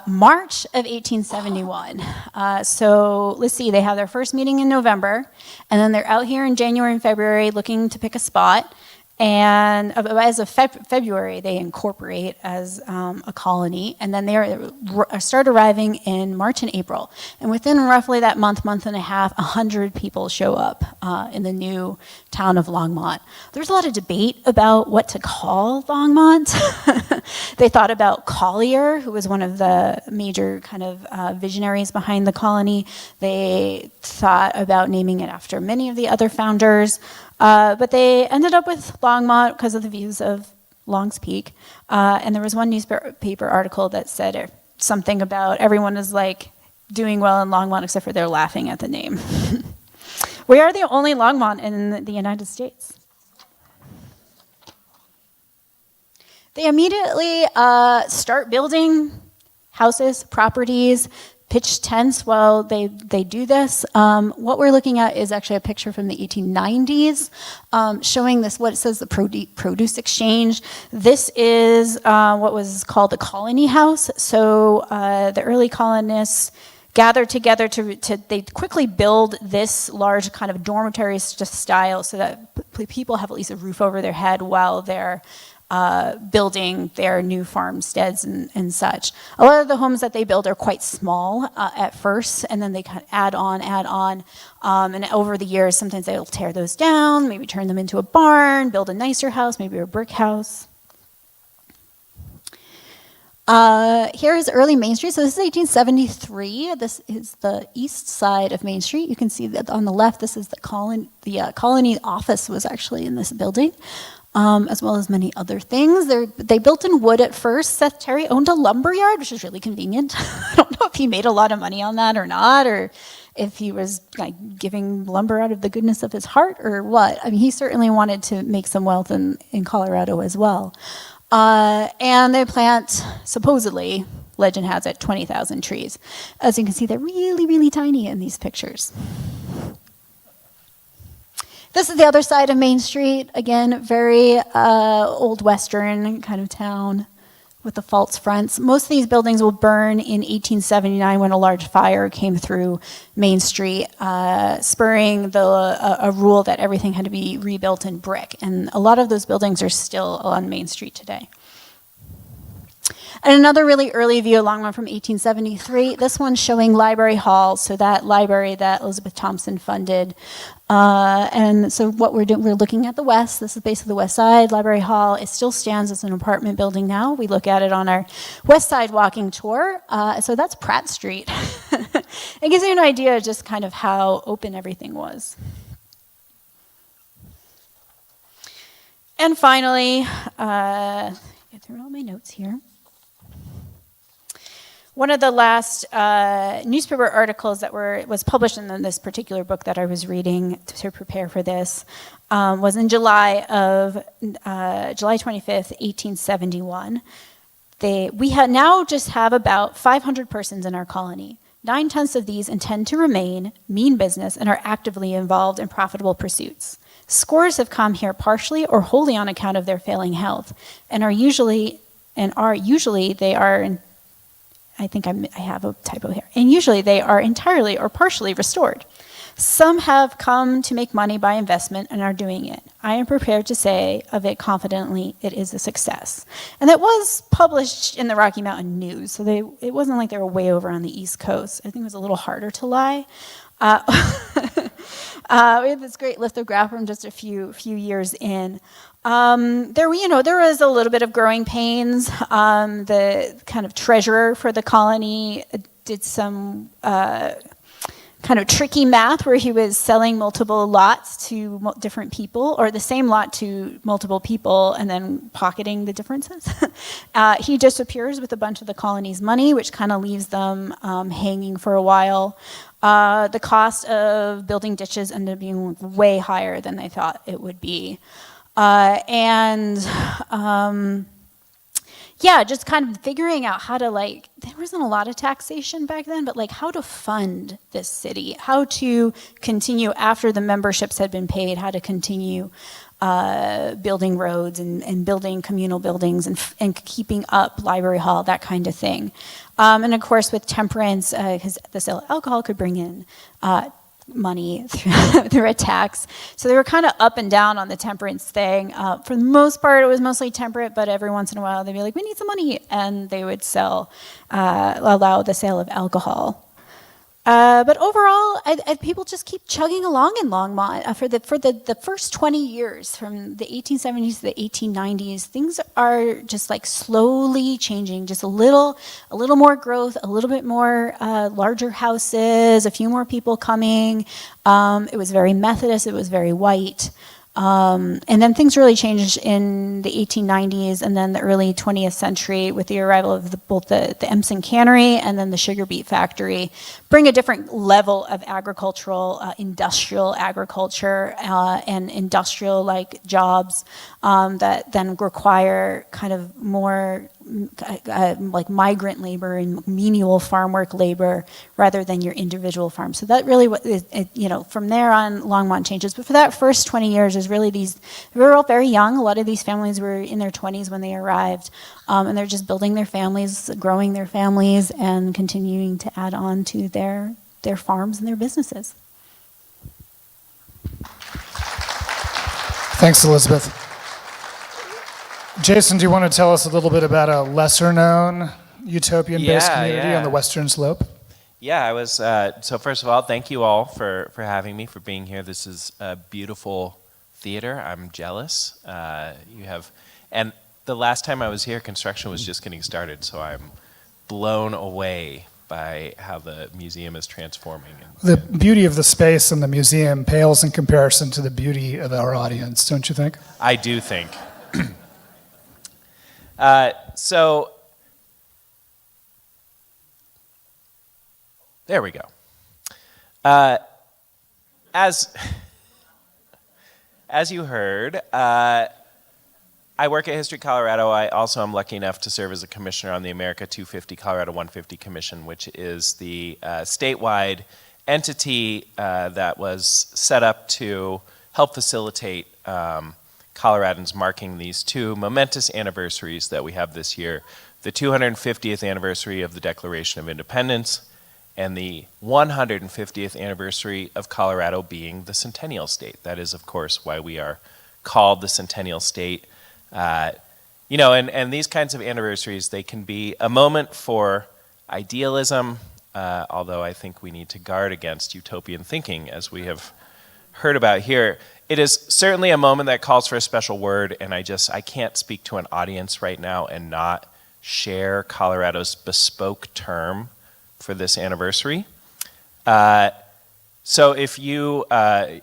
Speaker 4: March of 1871. So let's see, they have their first meeting in November, and then they're out here in January and February looking to pick a spot. And as of February, they incorporate as a colony, and then they start arriving in March and April. And within roughly that month and a half, 100 people show up in the new town of Longmont. There's a lot of debate about what to call Longmont. They thought about Collier, who was one of the major kind of visionaries behind the colony. They thought about naming it after many of the other founders. But they ended up with Longmont because of the views of Long's Peak. And there was one newspaper article that said something about everyone is like doing well in Longmont except for they're laughing at the name. We are the only Longmont in the United States. They immediately start building houses, properties, pitch tents while they do this. What we're looking at is actually a picture from the 1890s showing this, what it says, the produce exchange. This is what was called the colony house. So the early colonists gathered together they quickly build this large kind of dormitory style so that people have at least a roof over their head while they're building their new farmsteads and such. A lot of the homes that they build are quite small at first, and then they kind of add on. And over the years, sometimes they'll tear those down, maybe turn them into a barn, build a nicer house, maybe a brick house. Here is early Main Street. So this is 1873. This is the east side of Main Street. You can see that on the left, this is the colony office was actually in this building. As well as many other things. They built in wood at first. Seth Terry owned a lumber yard, which is really convenient. I don't know if he made a lot of money on that or not, or if he was like giving lumber out of the goodness of his heart or what. I mean, he certainly wanted to make some wealth in Colorado as well. And they plant, supposedly, legend has it, 20,000 trees. As you can see, they're really, really tiny in these pictures. This is the other side of Main Street. Again, very old Western kind of town with the false fronts. Most of these buildings will burn in 1879 when a large fire came through Main Street, spurring a rule that everything had to be rebuilt in brick. And a lot of those buildings are still on Main Street today. And another really early view of Longmont from 1873, this one's showing Library Hall, so that library that Elizabeth Thompson funded. And so what we're doing, we're looking at the west. This is basically the west side. Library Hall, it still stands as an apartment building now. We look at it on our west side walking tour. So that's Pratt Street. It gives you an idea of just kind of how open everything was. And finally, get through all my notes here. One of the last newspaper articles that was published in this particular book that I was reading to prepare for this was in July 25th, 1871. We now just have about 500 persons in our colony. 9/10 of these intend to remain, mean business, and are actively involved in profitable pursuits. Scores have come here partially or wholly on account of their failing health, and usually they are. I think I have a typo here. And usually they are entirely or partially restored. Some have come to make money by investment and are doing it. I am prepared to say of it confidently it is a success. And it was published in the Rocky Mountain News, so it wasn't like they were way over on the East Coast. I think it was a little harder to lie. We had this great lithograph from just a few years in. There was a little bit of growing pains. The kind of treasurer for the colony did some kind of tricky math where he was selling multiple lots to different people, or the same lot to multiple people, and then pocketing the differences. He disappears with a bunch of the colony's money, which kind of leaves them hanging for a while. The cost of building ditches ended up being way higher than they thought it would be. Yeah, just kind of figuring out how to, like, there wasn't a lot of taxation back then, but like how to fund this city, how to continue after the memberships had been paid, how to continue building roads and building communal buildings and keeping up Library Hall, that kind of thing. And of course with temperance, because the sale of alcohol could bring in money through a tax. So they were kind of up and down on the temperance thing. For the most part, it was mostly temperate, but every once in a while they'd be like, we need some money, and they would allow the sale of alcohol. But overall, people just keep chugging along in Longmont. For the first 20 years, from the 1870s to the 1890s, things are just like slowly changing. Just a little more growth, a little bit more larger houses, a few more people coming. It was very Methodist. It was very white. And then things really changed in the 1890s and then the early 20th century with the arrival of both the Empson Cannery and then the sugar beet factory, bring a different level of agricultural, industrial agriculture and industrial-like jobs that then require kind of more like migrant labor and menial farm work labor rather than your individual farm. So that really, from there on, Longmont changes. But for that first 20 years, is really they were all very young. A lot of these families were in their 20s when they arrived. And they're just building their families, growing their families, and continuing to add on to their farms and their businesses.
Speaker 2: Thanks, Elizabeth. Jason, do you want to tell us a little bit about a lesser-known Utopian-based community on the Western Slope?
Speaker 5: Yeah, I was. So first of all, thank you all for having me, for being here. This is a beautiful theater. I'm jealous. And the last time I was here, construction was just getting started, so I'm blown away by how the museum is transforming.
Speaker 2: The beauty of the space and the museum pales in comparison to the beauty of our audience, don't you think?
Speaker 5: I do think. So there we go. As you heard, I work at History Colorado. I also am lucky enough to serve as a commissioner on the America 250 Colorado 150 Commission, which is the statewide entity that was set up to help facilitate Coloradans marking these two momentous anniversaries that we have this year, the 250th anniversary of the Declaration of Independence and the 150th anniversary of Colorado being the Centennial State. That is, of course, why we are called the Centennial State. And these kinds of anniversaries, they can be a moment for idealism, although I think we need to guard against utopian thinking, as we have heard about here. It is certainly a moment that calls for a special word, and I can't speak to an audience right now and not share Colorado's bespoke term for this anniversary. So if you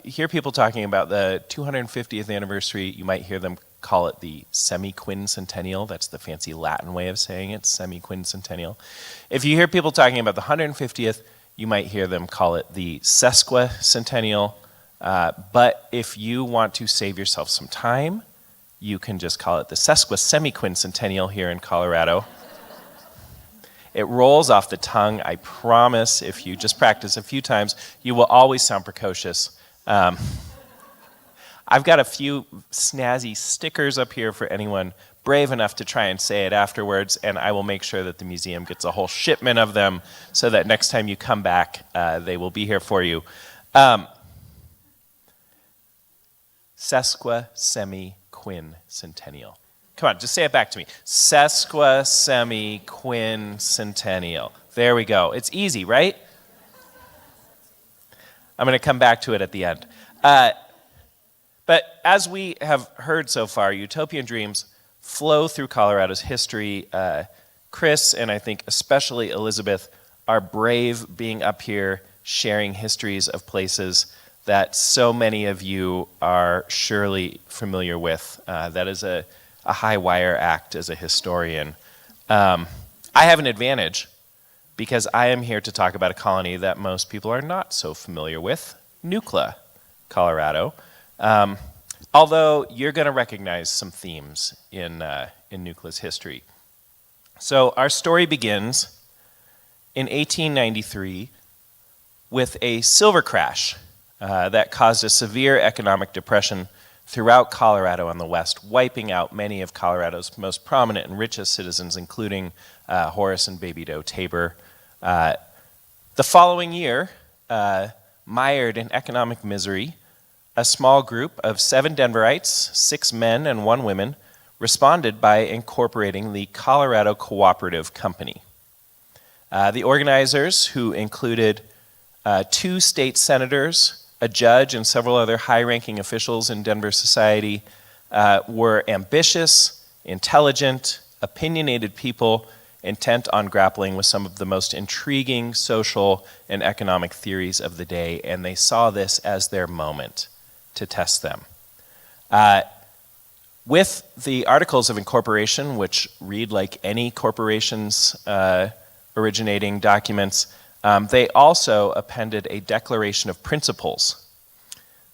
Speaker 5: hear people talking about the 250th anniversary, you might hear them call it the semi-quincentennial. That's the fancy Latin way of saying it, semi-quincentennial. If you hear people talking about the 150th, you might hear them call it the sesquicentennial. But if you want to save yourself some time, you can just call it the sesquisemiquincentennial here in Colorado. It rolls off the tongue, I promise. If you just practice a few times, you will always sound precocious. I've got a few snazzy stickers up here for anyone brave enough to try and say it afterwards, and I will make sure that the museum gets a whole shipment of them so that next time you come back, they will be here for you. Sesquisemiquincentennial. Come on, just say it back to me. Sesquisemiquincentennial. There we go. It's easy, right? I'm going to come back to it at the end. But as we have heard so far, utopian dreams flow through Colorado's history. Chris, and I think especially Elizabeth, are brave being up here sharing histories of places that so many of you are surely familiar with. That is a high wire act as a historian. I have an advantage because I am here to talk about a colony that most people are not so familiar with, Nucla, Colorado. Although you're going to recognize some themes in Nucla's history. So our story begins in 1893 with a silver crash that caused a severe economic depression throughout Colorado and the West, wiping out many of Colorado's most prominent and richest citizens, including Horace and Baby Doe Tabor. The following year, mired in economic misery, a small group of 7 Denverites, 6 men and 1 woman, responded by incorporating the Colorado Cooperative Company. The organizers, who included 2 state senators, a judge, and several other high-ranking officials in Denver society, were ambitious, intelligent, opinionated people intent on grappling with some of the most intriguing social and economic theories of the day, and they saw this as their moment to test them. With the Articles of Incorporation, which read like any corporation's originating documents, they also appended a Declaration of Principles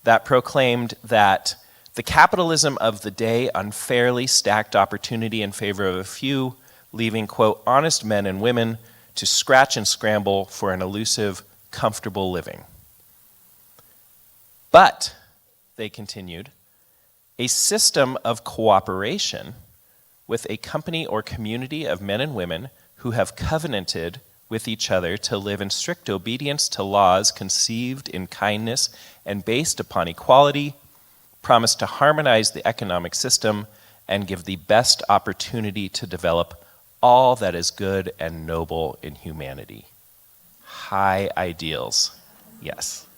Speaker 5: that proclaimed that the capitalism of the day unfairly stacked opportunity in favor of a few, leaving, quote, honest men and women to scratch and scramble for an elusive, comfortable living. But, they continued, a system of cooperation with a company or community of men and women who have covenanted with each other to live in strict obedience to laws conceived in kindness and based upon equality, promise to harmonize the economic system and give the best opportunity to develop all that is good and noble in humanity. High ideals, yes.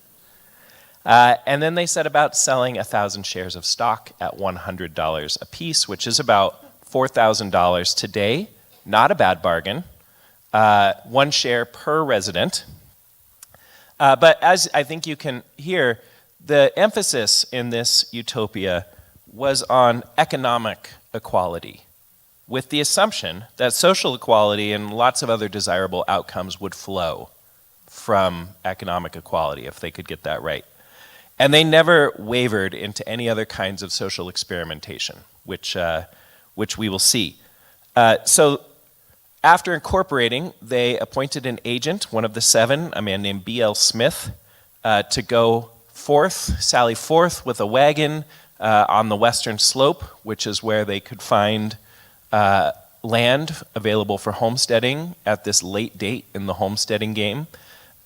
Speaker 5: And then they set about selling 1,000 shares of stock at $100 a piece, which is about $4,000 today. Not a bad bargain. 1 share per resident. But as I think you can hear, the emphasis in this utopia was on economic equality, with the assumption that social equality and lots of other desirable outcomes would flow from economic equality if they could get that right. And they never wavered into any other kinds of social experimentation, which we will see. So after incorporating, they appointed an agent, one of the 7, a man named B.L. Smith, to go sally forth with a wagon on the western slope, which is where they could find land available for homesteading at this late date in the homesteading game.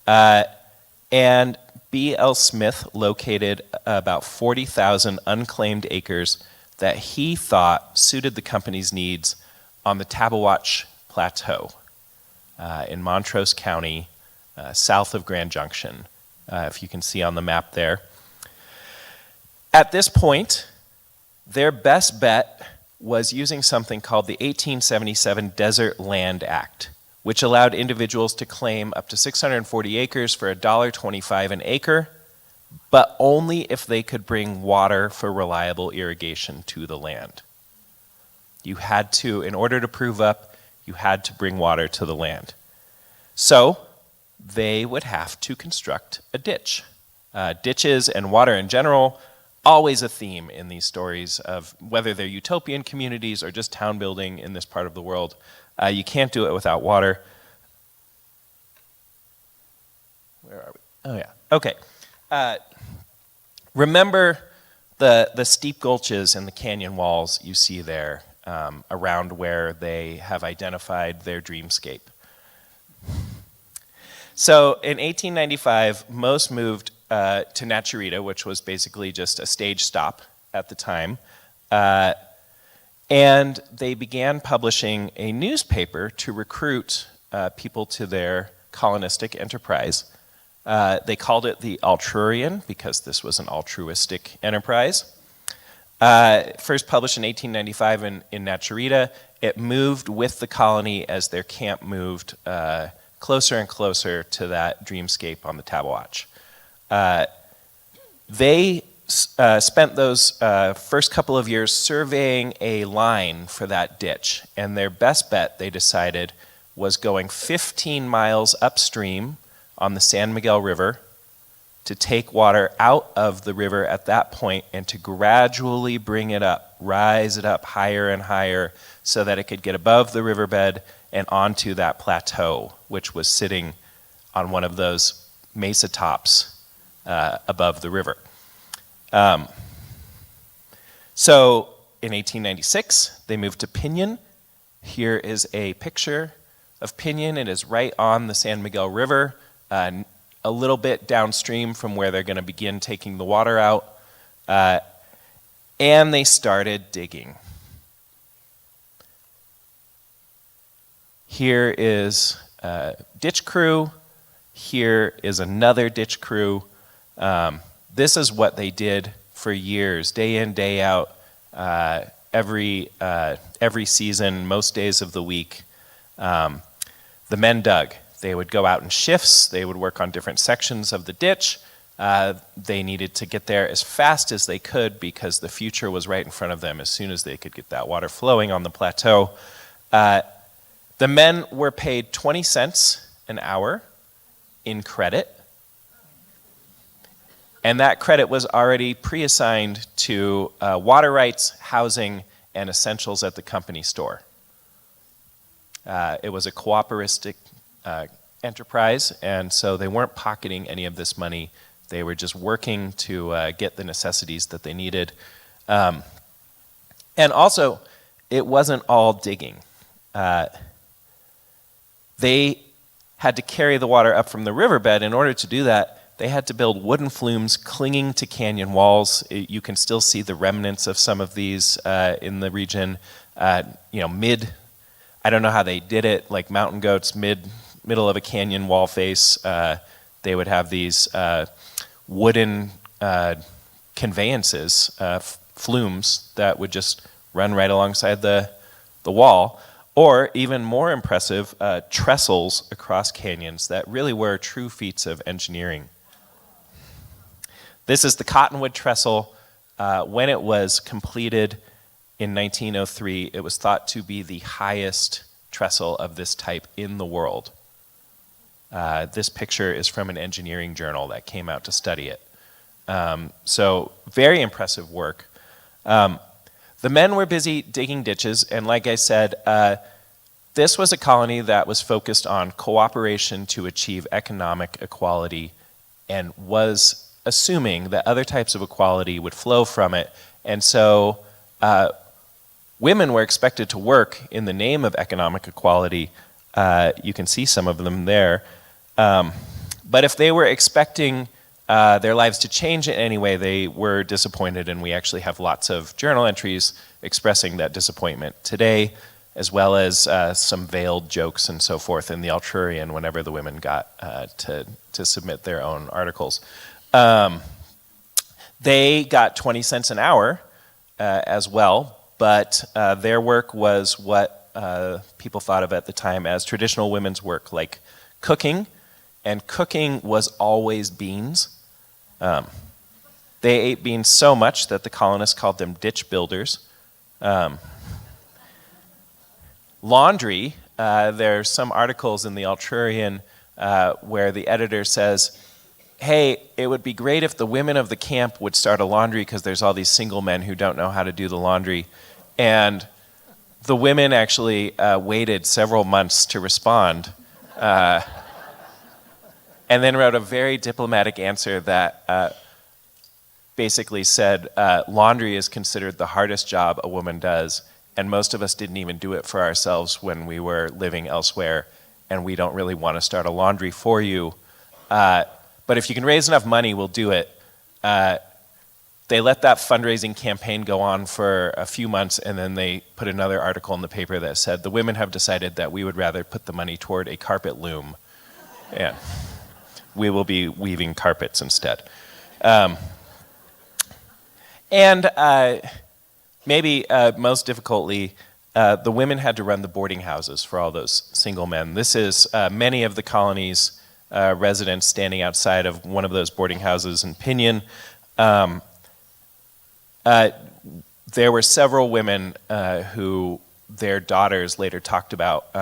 Speaker 5: And B.L. Smith located about 40,000 unclaimed acres that he thought suited the company's needs on the Tabawatch Plateau in Montrose County, south of Grand Junction, if you can see on the map there. At this point, their best bet was using something called the 1877 Desert Land Act, which allowed individuals to claim up to 640 acres for $1.25 an acre, but only if they could bring water for reliable irrigation to the land. You had to, in order to prove up, you had to bring water to the land. So they would have to construct a ditch. Ditches and water in general, always a theme in these stories of whether they're utopian communities or just town building in this part of the world. You can't do it without water. Where are we? Oh yeah, okay. Remember the steep gulches and the canyon walls you see there around where they have identified their dreamscape. So in 1895, most moved to Naturita, which was basically just a stage stop at the time. And they began publishing a newspaper to recruit people to their colonistic enterprise. They called it the Altrurian because this was an altruistic enterprise. First published in 1895 in Naturita, it moved with the colony as their camp moved closer and closer to that dreamscape on the Tabawatch. They spent those first couple of years surveying a line for that ditch, and their best bet, they decided, was going 15 miles upstream on the San Miguel River to take water out of the river at that point and to gradually bring it up, rise it up higher and higher so that it could get above the riverbed and onto that plateau, which was sitting on one of those mesa tops above the river. So in 1896, they moved to Piñon. Here is a picture of Piñon. It is right on the San Miguel River, a little bit downstream from where they're going to begin taking the water out. And they started digging. Here is a ditch crew. Here is another ditch crew. This is what they did for years, day in, day out, every season, most days of the week. The men dug. They would go out in shifts. They would work on different sections of the ditch. They needed to get there as fast as they could because the future was right in front of them as soon as they could get that water flowing on the plateau. The men were paid 20 cents an hour in credit. And that credit was already pre-assigned to water rights, housing, and essentials at the company store. It was a cooperative enterprise, and so they weren't pocketing any of this money. They were just working to get the necessities that they needed. And also, it wasn't all digging. They had to carry the water up from the riverbed. In order to do that, they had to build wooden flumes clinging to canyon walls. You can still see the remnants of some of these in the region. I don't know how they did it, like mountain goats, middle of a canyon wall face. They would have these wooden conveyances, flumes, that would just run right alongside the wall. Or even more impressive, trestles across canyons that really were true feats of engineering. This is the Cottonwood Trestle. When it was completed in 1903, it was thought to be the highest trestle of this type in the world. This picture is from an engineering journal that came out to study it. So very impressive work. The men were busy digging ditches, and like I said, this was a colony that was focused on cooperation to achieve economic equality and was assuming that other types of equality would flow from it. And so women were expected to work in the name of economic equality. You can see some of them there. But if they were expecting their lives to change in any way, they were disappointed, and we actually have lots of journal entries expressing that disappointment today, as well as some veiled jokes and so forth in the Altrurian whenever the women got to submit their own articles. They got 20 cents an hour as well, but their work was what people thought of at the time as traditional women's work, like cooking, and cooking was always beans. They ate beans so much that the colonists called them ditch builders. Laundry, there's some articles in the Altrurian where the editor says, hey, it would be great if the women of the camp would start a laundry because there's all these single men who don't know how to do the laundry. And the women actually waited several months to respond and then wrote a very diplomatic answer that basically said laundry is considered the hardest job a woman does, and most of us didn't even do it for ourselves when we were living elsewhere, and we don't really want to start a laundry for you. But if you can raise enough money, we'll do it. They let that fundraising campaign go on for a few months, and then they put another article in the paper that said, the women have decided that we would rather put the money toward a carpet loom. Yeah. We will be weaving carpets instead. Maybe most difficultly, the women had to run the boarding houses for all those single men. This is many of the colony's residents standing outside of one of those boarding houses in Piñon. There were several women who their daughters later talked about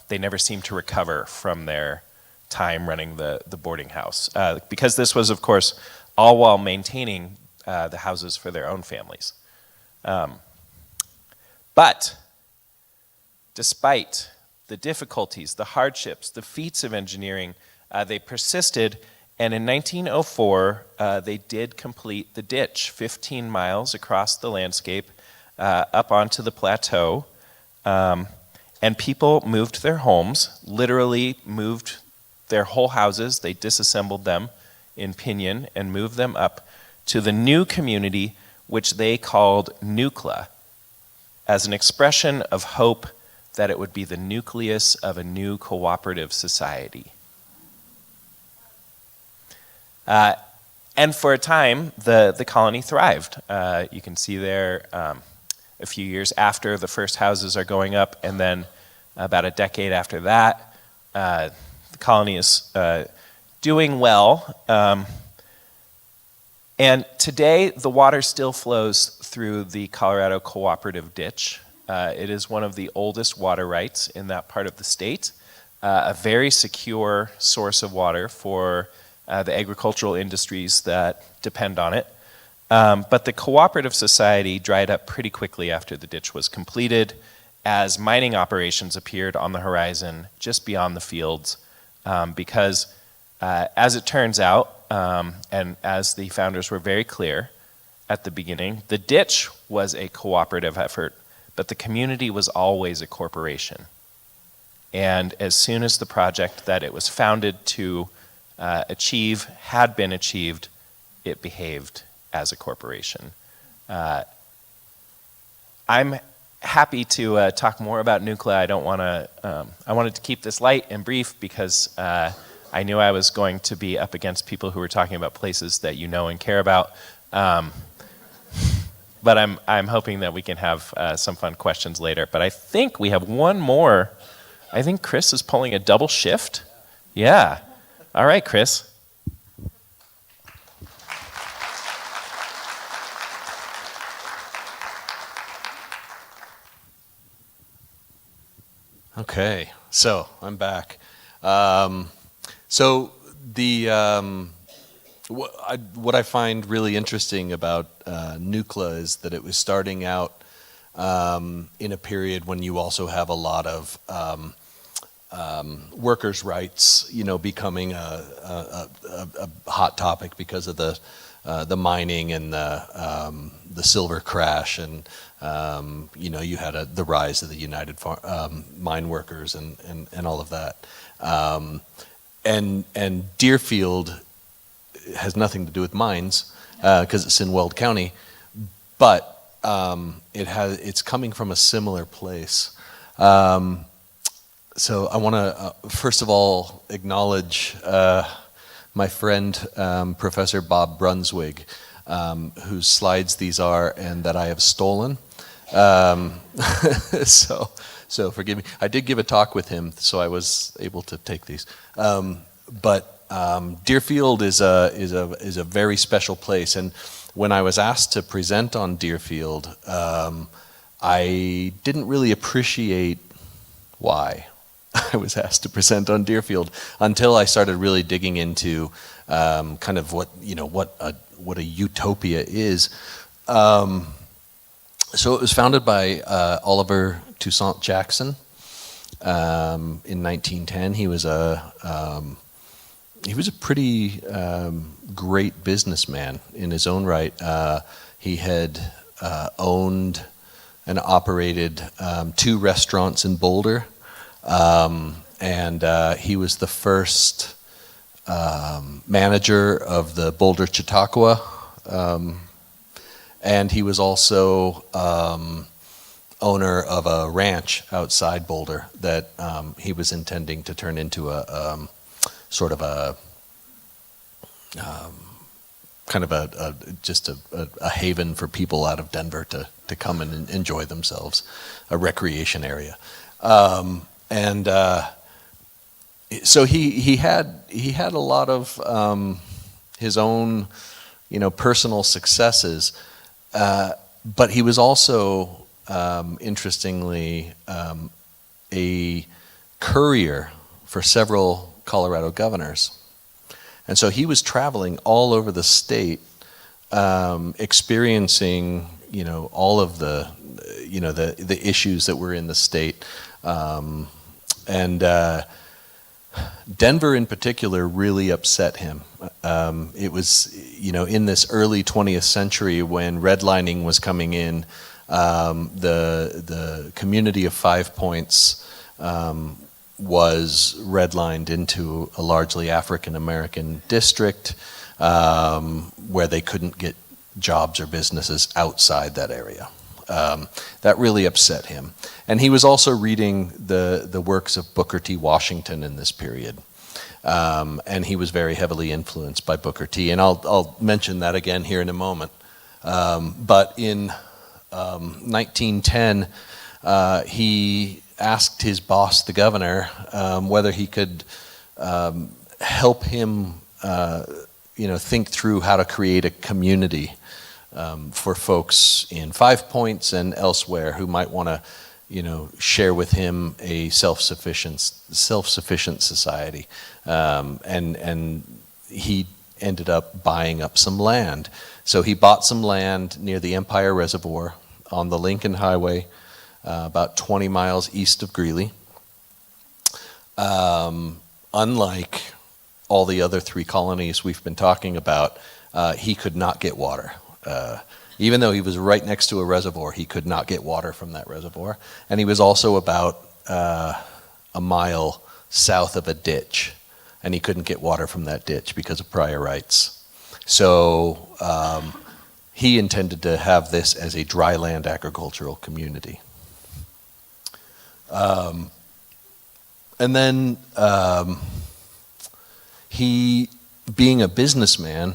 Speaker 5: they never seemed to recover from their time running the boarding house. Because this was, of course, all while maintaining the houses for their own families. But despite the difficulties, the hardships, the feats of engineering, they persisted, and in 1904, they did complete the ditch 15 miles across the landscape up onto the plateau, and people moved their homes, literally moved their whole houses. They disassembled them in Piñon and moved them up to the new community, which they called Nucla, as an expression of hope that it would be the nucleus of a new cooperative society. And for a time, the colony thrived. You can see there a few years after the first houses are going up, and then about a decade after that, the colony is doing well. And today, the water still flows through the Colorado Cooperative Ditch. It is one of the oldest water rights in that part of the state, a very secure source of water for the agricultural industries that depend on it. But the cooperative society dried up pretty quickly after the ditch was completed, as mining operations appeared on the horizon just beyond the fields, because as it turns out, and as the founders were very clear at the beginning, the ditch was a cooperative effort, but the community was always a corporation. And as soon as the project that it was founded to achieve had been achieved, it behaved as a corporation. I'm happy to talk more about Nucla. I wanted to keep this light and brief because I knew I was going to be up against people who were talking about places that you know and care about. But I'm hoping that we can have some fun questions later. But I think we have one more. I think Chris is pulling a double shift. Yeah. All right, Chris.
Speaker 3: Okay, so I'm back. So what I find really interesting about Nucla is that it was starting out in a period when you also have a lot of workers' rights, becoming a hot topic because of the mining and the silver crash, and you had the rise of the United Mine Workers and all of that. And Dearfield has nothing to do with mines because it's in Weld County, but it's coming from a similar place. So I want to first of all acknowledge my friend Professor Bob Brunswig, whose slides these are and that I have stolen. So forgive me. I did give a talk with him, so I was able to take these. But Dearfield is a very special place, and when I was asked to present on Dearfield, I didn't really appreciate why I was asked to present on Dearfield until I started really digging into kind of what a utopia is. So it was founded by Oliver Toussaint Jackson in 1910. He was a pretty great businessman in his own right. He had owned and operated 2 restaurants in Boulder, and he was the first manager of the Boulder Chautauqua, and he was also owner of a ranch outside Boulder that he was intending to turn into a sort of a kind of just a haven for people out of Denver to to come and enjoy themselves, a recreation area. So he had a lot of his own, personal successes, but he was also, interestingly, a courier for several Colorado governors. And so he was traveling all over the state, experiencing, all of the issues that were in the state. Denver in particular really upset him. It was, in this early 20th century when redlining was coming in, the community of 5 Points was redlined into a largely African American district where they couldn't get jobs or businesses outside that area. That really upset him. And he was also reading the works of Booker T. Washington in this period. And he was very heavily influenced by Booker T. And I'll mention that again here in a moment. But in 1910, he asked his boss, the governor, whether he could help him, think through how to create a community for folks in 5 Points and elsewhere who might want to, share with him a self-sufficient society. And he ended up buying up some land. So he bought some land near the Empire Reservoir on the Lincoln Highway, about 20 miles east of Greeley. Unlike all the other 3 colonies we've been talking about, he could not get water. Even though he was right next to a reservoir, he could not get water from that reservoir. And he was also about a mile south of a ditch, and he couldn't get water from that ditch because of prior rights. So he intended to have this as a dry land agricultural community. And then he, being a businessman,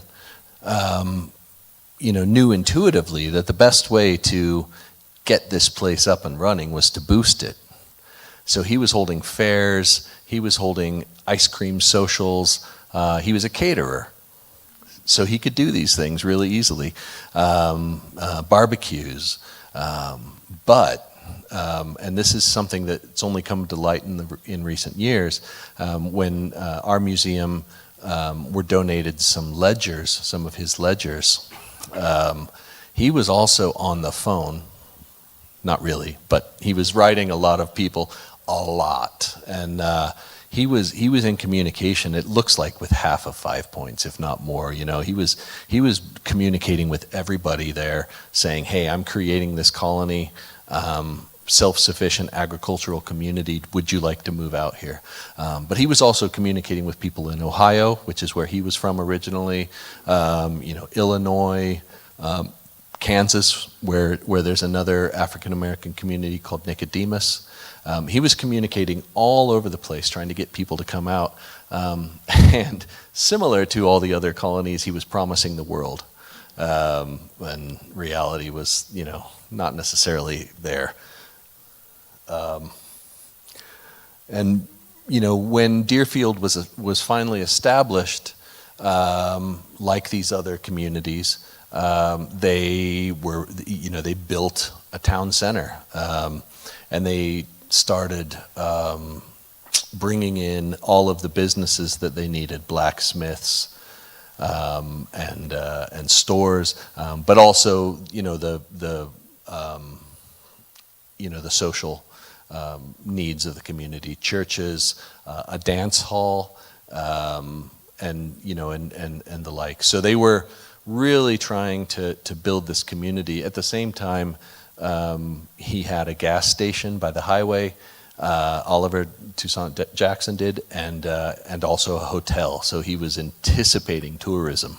Speaker 3: knew intuitively that the best way to get this place up and running was to boost it. So he was holding fairs, he was holding ice cream socials, he was a caterer. So he could do these things really easily, barbecues. And this is something that's only come to light in recent years, when our museum were donated some ledgers, some of his ledgers. He was also on the phone, not really, but he was writing a lot of people a lot, and he was in communication. It looks like with half of 5 Points, if not more. He was communicating with everybody there, saying, "Hey, I'm creating this colony, self-sufficient agricultural community. Would you like to move out here?" But he was also communicating with people in Ohio, which is where he was from originally. Illinois, Kansas, where there's another African American community called Nicodemus. He was communicating all over the place, trying to get people to come out. And similar to all the other colonies, he was promising the world. When reality was, not necessarily there. When Dearfield was finally established, like these other communities, they built a town center, and they started bringing in all of the businesses that they needed, blacksmiths, and stores, but also the social needs of the community, churches, a dance hall, and the like. So they were really trying to build this community. At the same time, he had a gas station by the highway. Oliver Toussaint Jackson did, and also a hotel. So he was anticipating tourism.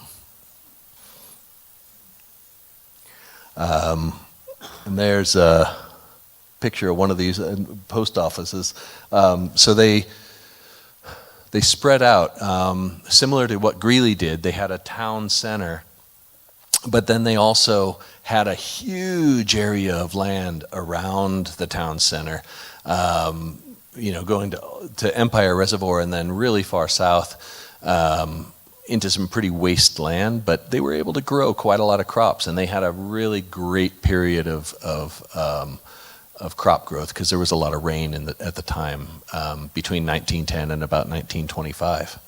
Speaker 3: And there's a picture of one of these post offices. So they spread out, similar to what Greeley did. They had a town center But then they also had a huge area of land around the town center, going to Empire Reservoir and then really far south into some pretty waste land. But they were able to grow quite a lot of crops, and they had a really great period of crop growth because there was a lot of rain at the time between 1910 and about 1925.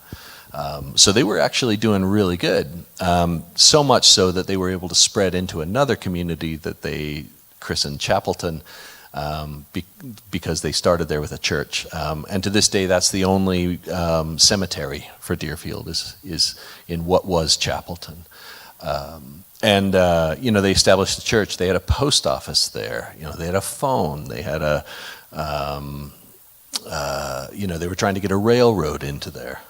Speaker 3: So they were actually doing really good, so much so that they were able to spread into another community that they christened Chapelton because they started there with a church. And to this day, that's the only cemetery for Dearfield is in what was Chapelton. They established the church. They had a post office there. They had a phone. They had they were trying to get a railroad into there.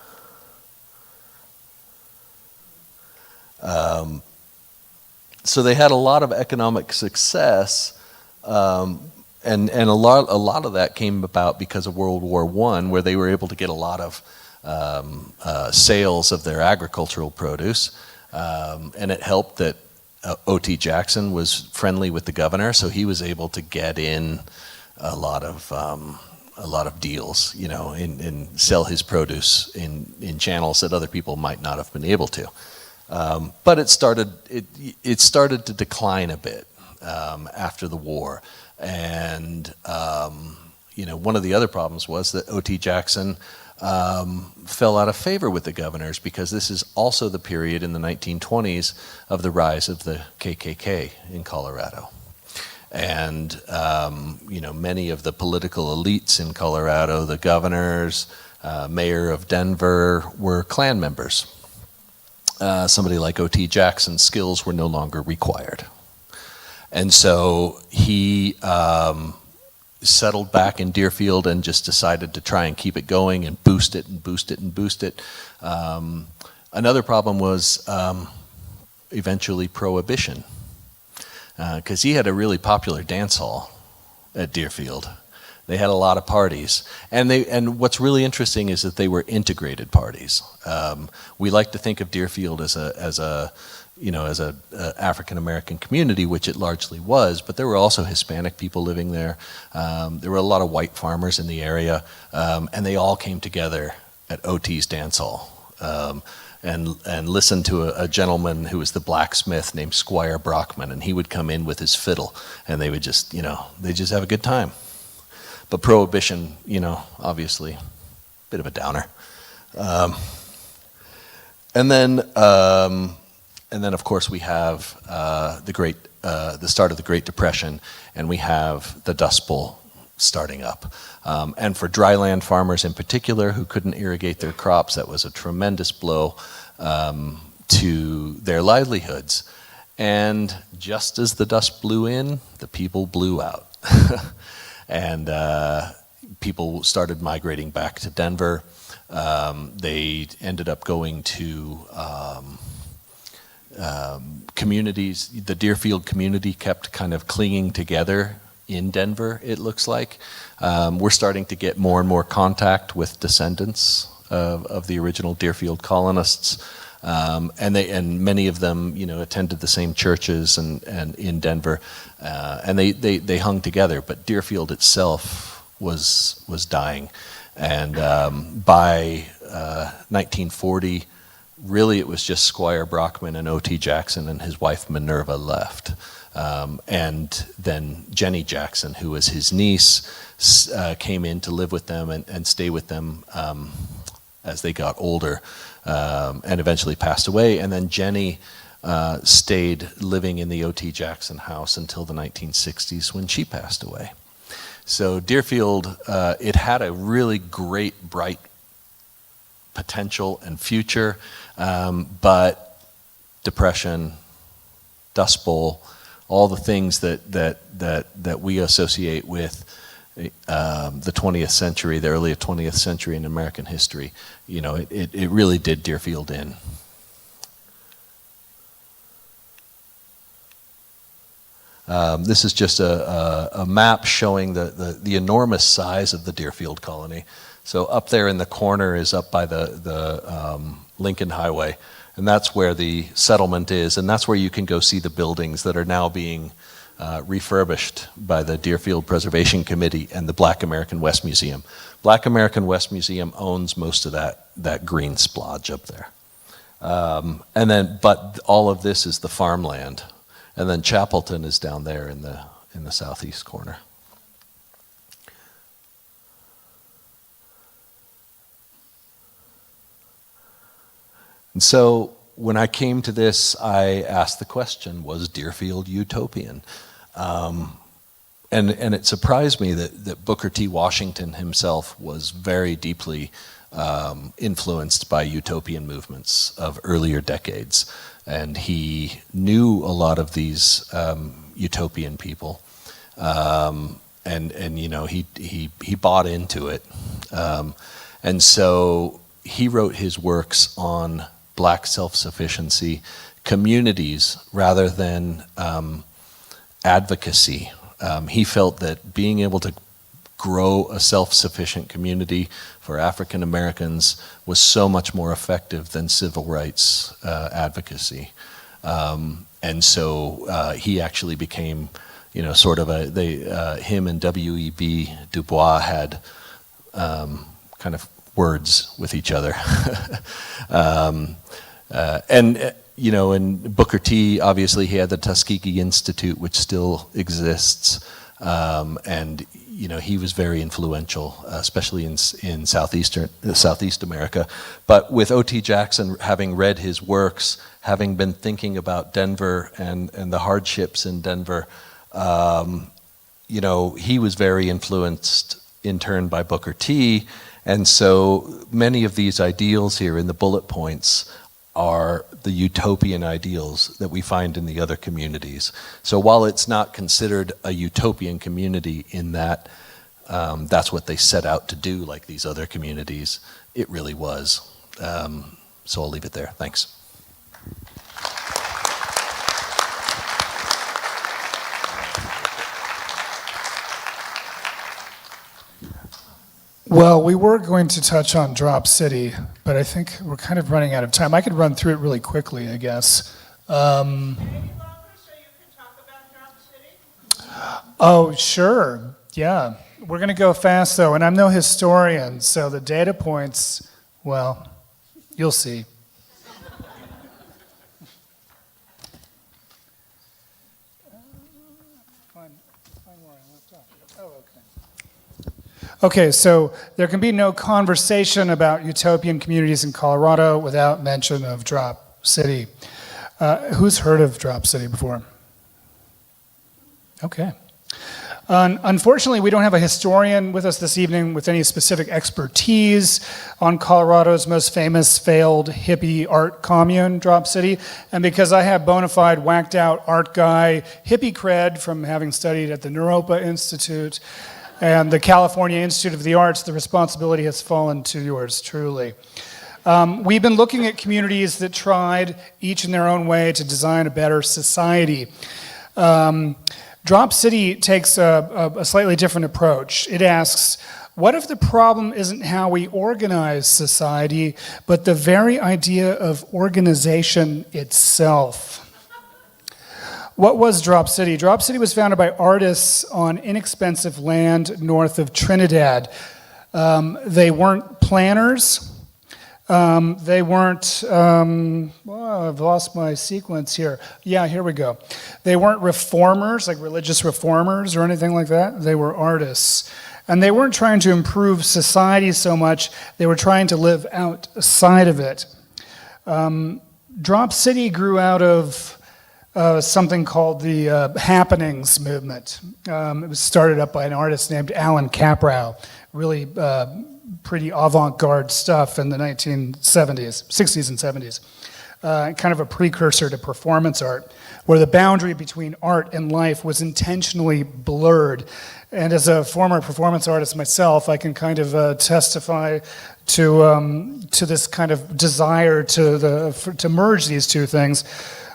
Speaker 3: So they had a lot of economic success, and a lot of that came about because of World War I, where they were able to get a lot of sales of their agricultural produce, and it helped that O.T. Jackson was friendly with the governor, so he was able to get in a lot of deals, and sell his produce in channels that other people might not have been able to. But it started to decline a bit after the war, and one of the other problems was that O.T. Jackson fell out of favor with the governors because this is also the period in the 1920s of the rise of the KKK in Colorado. And many of the political elites in Colorado, the governors, mayor of Denver, were Klan members. Somebody like O.T. Jackson's skills were no longer required. And so he settled back in Dearfield and just decided to try and keep it going and boost it and boost it and boost it. Another problem was eventually prohibition, because he had a really popular dance hall at Dearfield. They had a lot of parties, and what's really interesting is that they were integrated parties. We like to think of Dearfield as a African American community, which it largely was, but there were also Hispanic people living there. There were a lot of white farmers in the area, and they all came together at O.T.'s dance hall and listened to a gentleman who was the blacksmith named Squire Brockman, and he would come in with his fiddle, and they would just have a good time. But prohibition, obviously, a bit of a downer. And then, of course, we have the start of the Great Depression, and we have the Dust Bowl starting up. And for dryland farmers in particular who couldn't irrigate their crops, that was a tremendous blow to their livelihoods. And just as the dust blew in, the people blew out. And people started migrating back to Denver. They ended up going to communities. The Dearfield community kept kind of clinging together in Denver, it looks like. We're starting to get more and more contact with descendants of the original Dearfield colonists. And many of them, attended the same churches and in Denver, and they hung together. But Dearfield itself was dying, and by 1940, really it was just Squire Brockman and O.T. Jackson and his wife Minerva left, and then Jenny Jackson, who was his niece, came in to live with them and stay with them as they got older. And eventually passed away. And then Jenny stayed living in the O.T. Jackson house until the 1960s when she passed away. So Dearfield, it had a really great, bright potential and future, but depression, Dust Bowl, all the things that we associate with the 20th century, the early 20th century in American history, it really did Dearfield in. This is just a map showing the enormous size of the Dearfield colony. So up there in the corner is up by the Lincoln Highway, And that's where the settlement is, and that's where you can go see the buildings that are now being refurbished by the Dearfield Preservation Committee and the Black American West Museum. Black American West Museum owns most of that green splodge up there. But all of this is the farmland. And then Chapelton is down there in the southeast corner. And so when I came to this, I asked the question, was Dearfield utopian? And it surprised me that Booker T. Washington himself was very deeply influenced by utopian movements of earlier decades. And he knew a lot of these utopian people. And you know, he bought into it. And so he wrote his works on Black self-sufficiency, communities rather than advocacy. He felt that being able to grow a self-sufficient community for African Americans was so much more effective than civil rights advocacy. And so he actually became, you know, sort of him and W.E.B. Du Bois had kind of words with each other. You know, and Booker T, obviously he had the Tuskegee Institute, which still exists. And, you know, he was very influential, especially in Southeast America. But with O.T. Jackson, having read his works, having been thinking about Denver and the hardships in Denver, you know, he was very influenced in turn by Booker T. And so many of these ideals here in the bullet points are the utopian ideals that we find in the other communities. So while it's not considered a utopian community in that that's what they set out to do, like these other communities, it really was. So I'll leave it there. Thanks.
Speaker 2: Well, we were going to touch on Drop City, but I think we're kind of running out of time. I could run through it really quickly, I guess. Oh, sure. Yeah. We're going to go fast, though, and I'm no historian, so the data points, well, you'll see. Okay, so there can be no conversation about utopian communities in Colorado without mention of Drop City. Who's heard of Drop City before? Okay. Unfortunately, we don't have a historian with us this evening with any specific expertise on Colorado's most famous failed hippie art commune, Drop City. And because I have bona fide whacked out art guy hippie cred from having studied at the Naropa Institute and the California Institute of the Arts, the responsibility has fallen to yours truly. We've been looking at communities that tried, each in their own way, to design a better society. Drop City takes a slightly different approach. It asks, what if the problem isn't how we organize society, but the very idea of organization itself? What was Drop City? Drop City was founded by artists on inexpensive land north of Trinidad. They weren't planners. They weren't, I've lost my sequence here. Yeah, here we go. They weren't reformers, like religious reformers or anything like that. They were artists. And they weren't trying to improve society so much, they were trying to live outside of it. Drop City grew out of something called the Happenings movement. It was started up by an artist named Alan Caprow, really pretty avant-garde stuff in the 1970s, 60s and 70s. Kind of a precursor to performance art, where the boundary between art and life was intentionally blurred. And as a former performance artist myself, I can kind of testify to this kind of desire to merge these two things.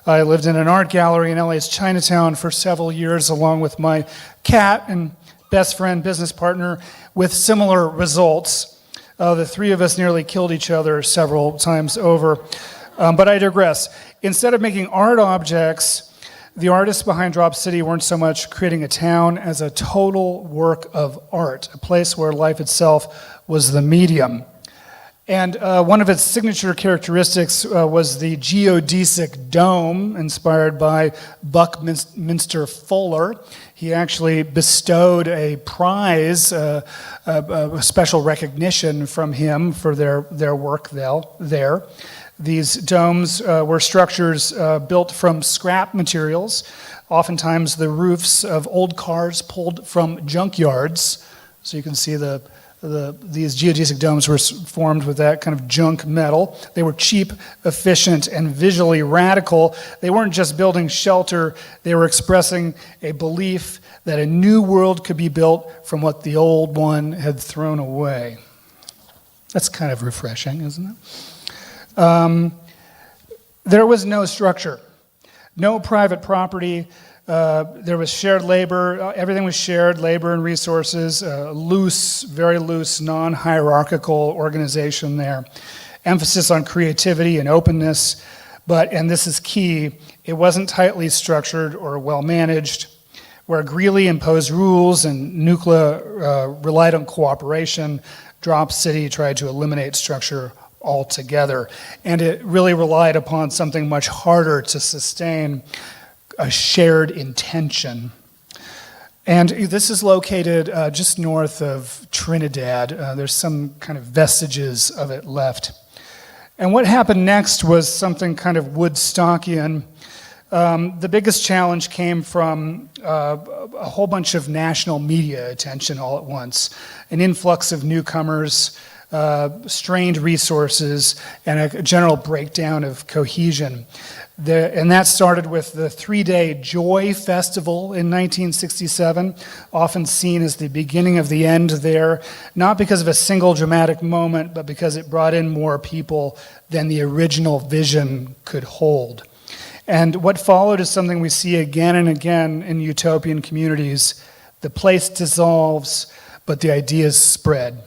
Speaker 2: I lived in an art gallery in LA's Chinatown for several years, along with my cat and best friend, business partner, with similar results. The three of us nearly killed each other several times over. But I digress. Instead of making art objects, the artists behind Drop City weren't so much creating a town as a total work of art, a place where life itself was the medium. And one of its signature characteristics was the geodesic dome, inspired by Buckminster Fuller. He actually bestowed a prize, a special recognition from him for their work there. These domes were structures built from scrap materials, oftentimes the roofs of old cars pulled from junkyards. So you can see these geodesic domes were formed with that kind of junk metal. They were cheap, efficient, and visually radical. They weren't just building shelter, they were expressing a belief that a new world could be built from what the old one had thrown away. That's kind of refreshing, isn't it? There was no structure, no private property. There was shared labor. Everything was shared, labor and resources. Loose, very loose, non-hierarchical organization there. Emphasis on creativity and openness. But, and this is key, it wasn't tightly structured or well managed. Where Greeley imposed rules and Nuclear relied on cooperation, Drop City tried to eliminate structure altogether. And it really relied upon something much harder to sustain, a shared intention. And this is located just north of Trinidad. There's some kind of vestiges of it left. And what happened next was something kind of Woodstockian. The biggest challenge came from a whole bunch of national media attention all at once, an influx of newcomers, strained resources, and a general breakdown of cohesion. And that started with the 3-day Joy Festival in 1967, often seen as the beginning of the end there, not because of a single dramatic moment, but because it brought in more people than the original vision could hold. And what followed is something we see again and again in utopian communities. The place dissolves, but the ideas spread.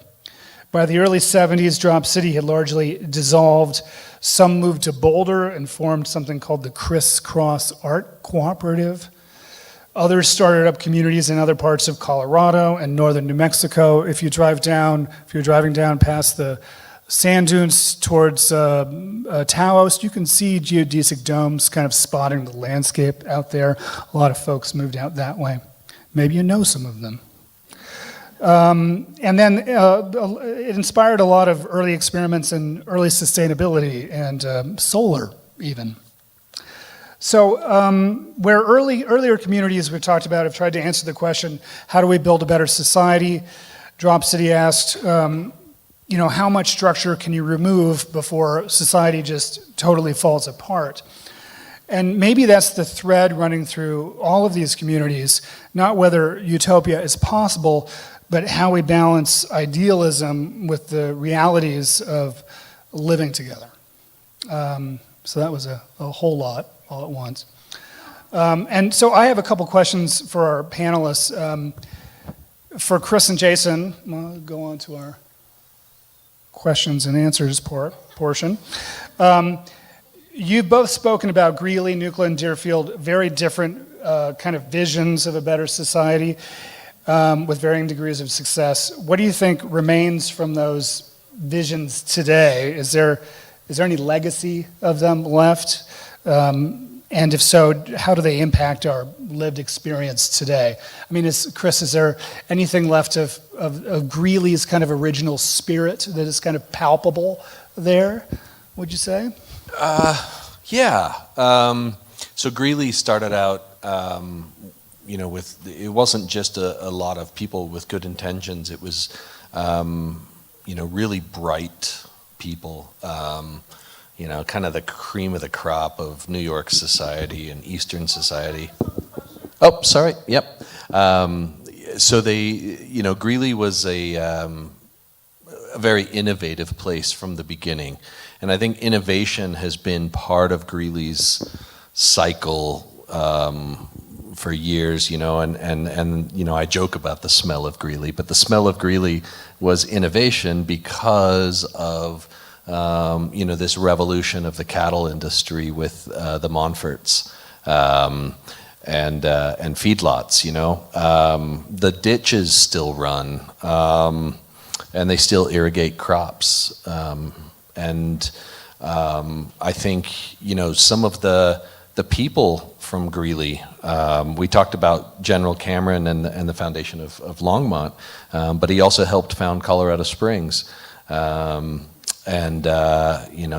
Speaker 2: By the early 70s, Drop City had largely dissolved. Some moved to Boulder and formed something called the Crisscross Art Cooperative. Others started up communities in other parts of Colorado and northern New Mexico. If you're driving down past the sand dunes towards Taos, you can see geodesic domes kind of spotting the landscape out there. A lot of folks moved out that way. Maybe you know some of them. And then it inspired a lot of early experiments in early sustainability and solar even. So where earlier communities we talked about have tried to answer the question, how do we build a better society? Drop City asked, how much structure can you remove before society just totally falls apart? And maybe that's the thread running through all of these communities, not whether utopia is possible, but how we balance idealism with the realities of living together. So that was a whole lot all at once. And so I have a couple questions for our panelists. For Chris and Jason, we'll go on to our questions and answers portion. You've both spoken about Greeley, Nuclear, and Dearfield, very different kind of visions of a better society. With varying degrees of success. What do you think remains from those visions today? Is there any legacy of them left? And if so, how do they impact our lived experience today? I mean, Chris, is there anything left of Greeley's kind of original spirit that is kind of palpable there, would you say?
Speaker 3: Yeah. So Greeley started out it wasn't just a lot of people with good intentions. It was, really bright people, kind of the cream of the crop of New York society and Eastern society. Oh, sorry. Yep. So Greeley was a very innovative place from the beginning. And I think innovation has been part of Greeley's cycle for years, and I joke about the smell of Greeley, but the smell of Greeley was innovation because of this revolution of the cattle industry with the Montforts and feedlots. The ditches still run, and they still irrigate crops. I think some of the people from Greeley. We talked about General Cameron and the foundation of Longmont, but he also helped found Colorado Springs.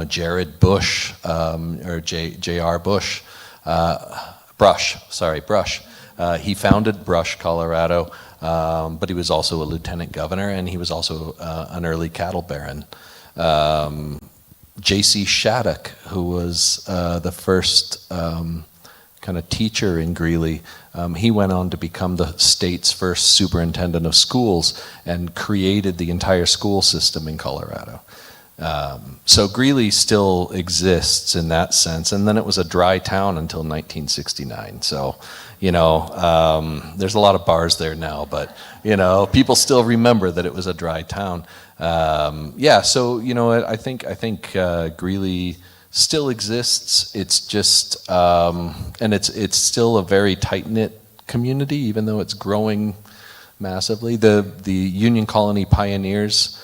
Speaker 3: Jared Bush, or J.R. Bush, Brush. He founded Brush, Colorado, but he was also a lieutenant governor, and he was also an early cattle baron. J.C. Shattuck, who was the first kind of teacher in Greeley, he went on to become the state's first superintendent of schools and created the entire school system in Colorado. So Greeley still exists in that sense, and then it was a dry town until 1969. So, there's a lot of bars there now, but people still remember that it was a dry town. So I think Greeley still exists. It's just and it's still a very tight-knit community, even though it's growing massively. The Union Colony Pioneers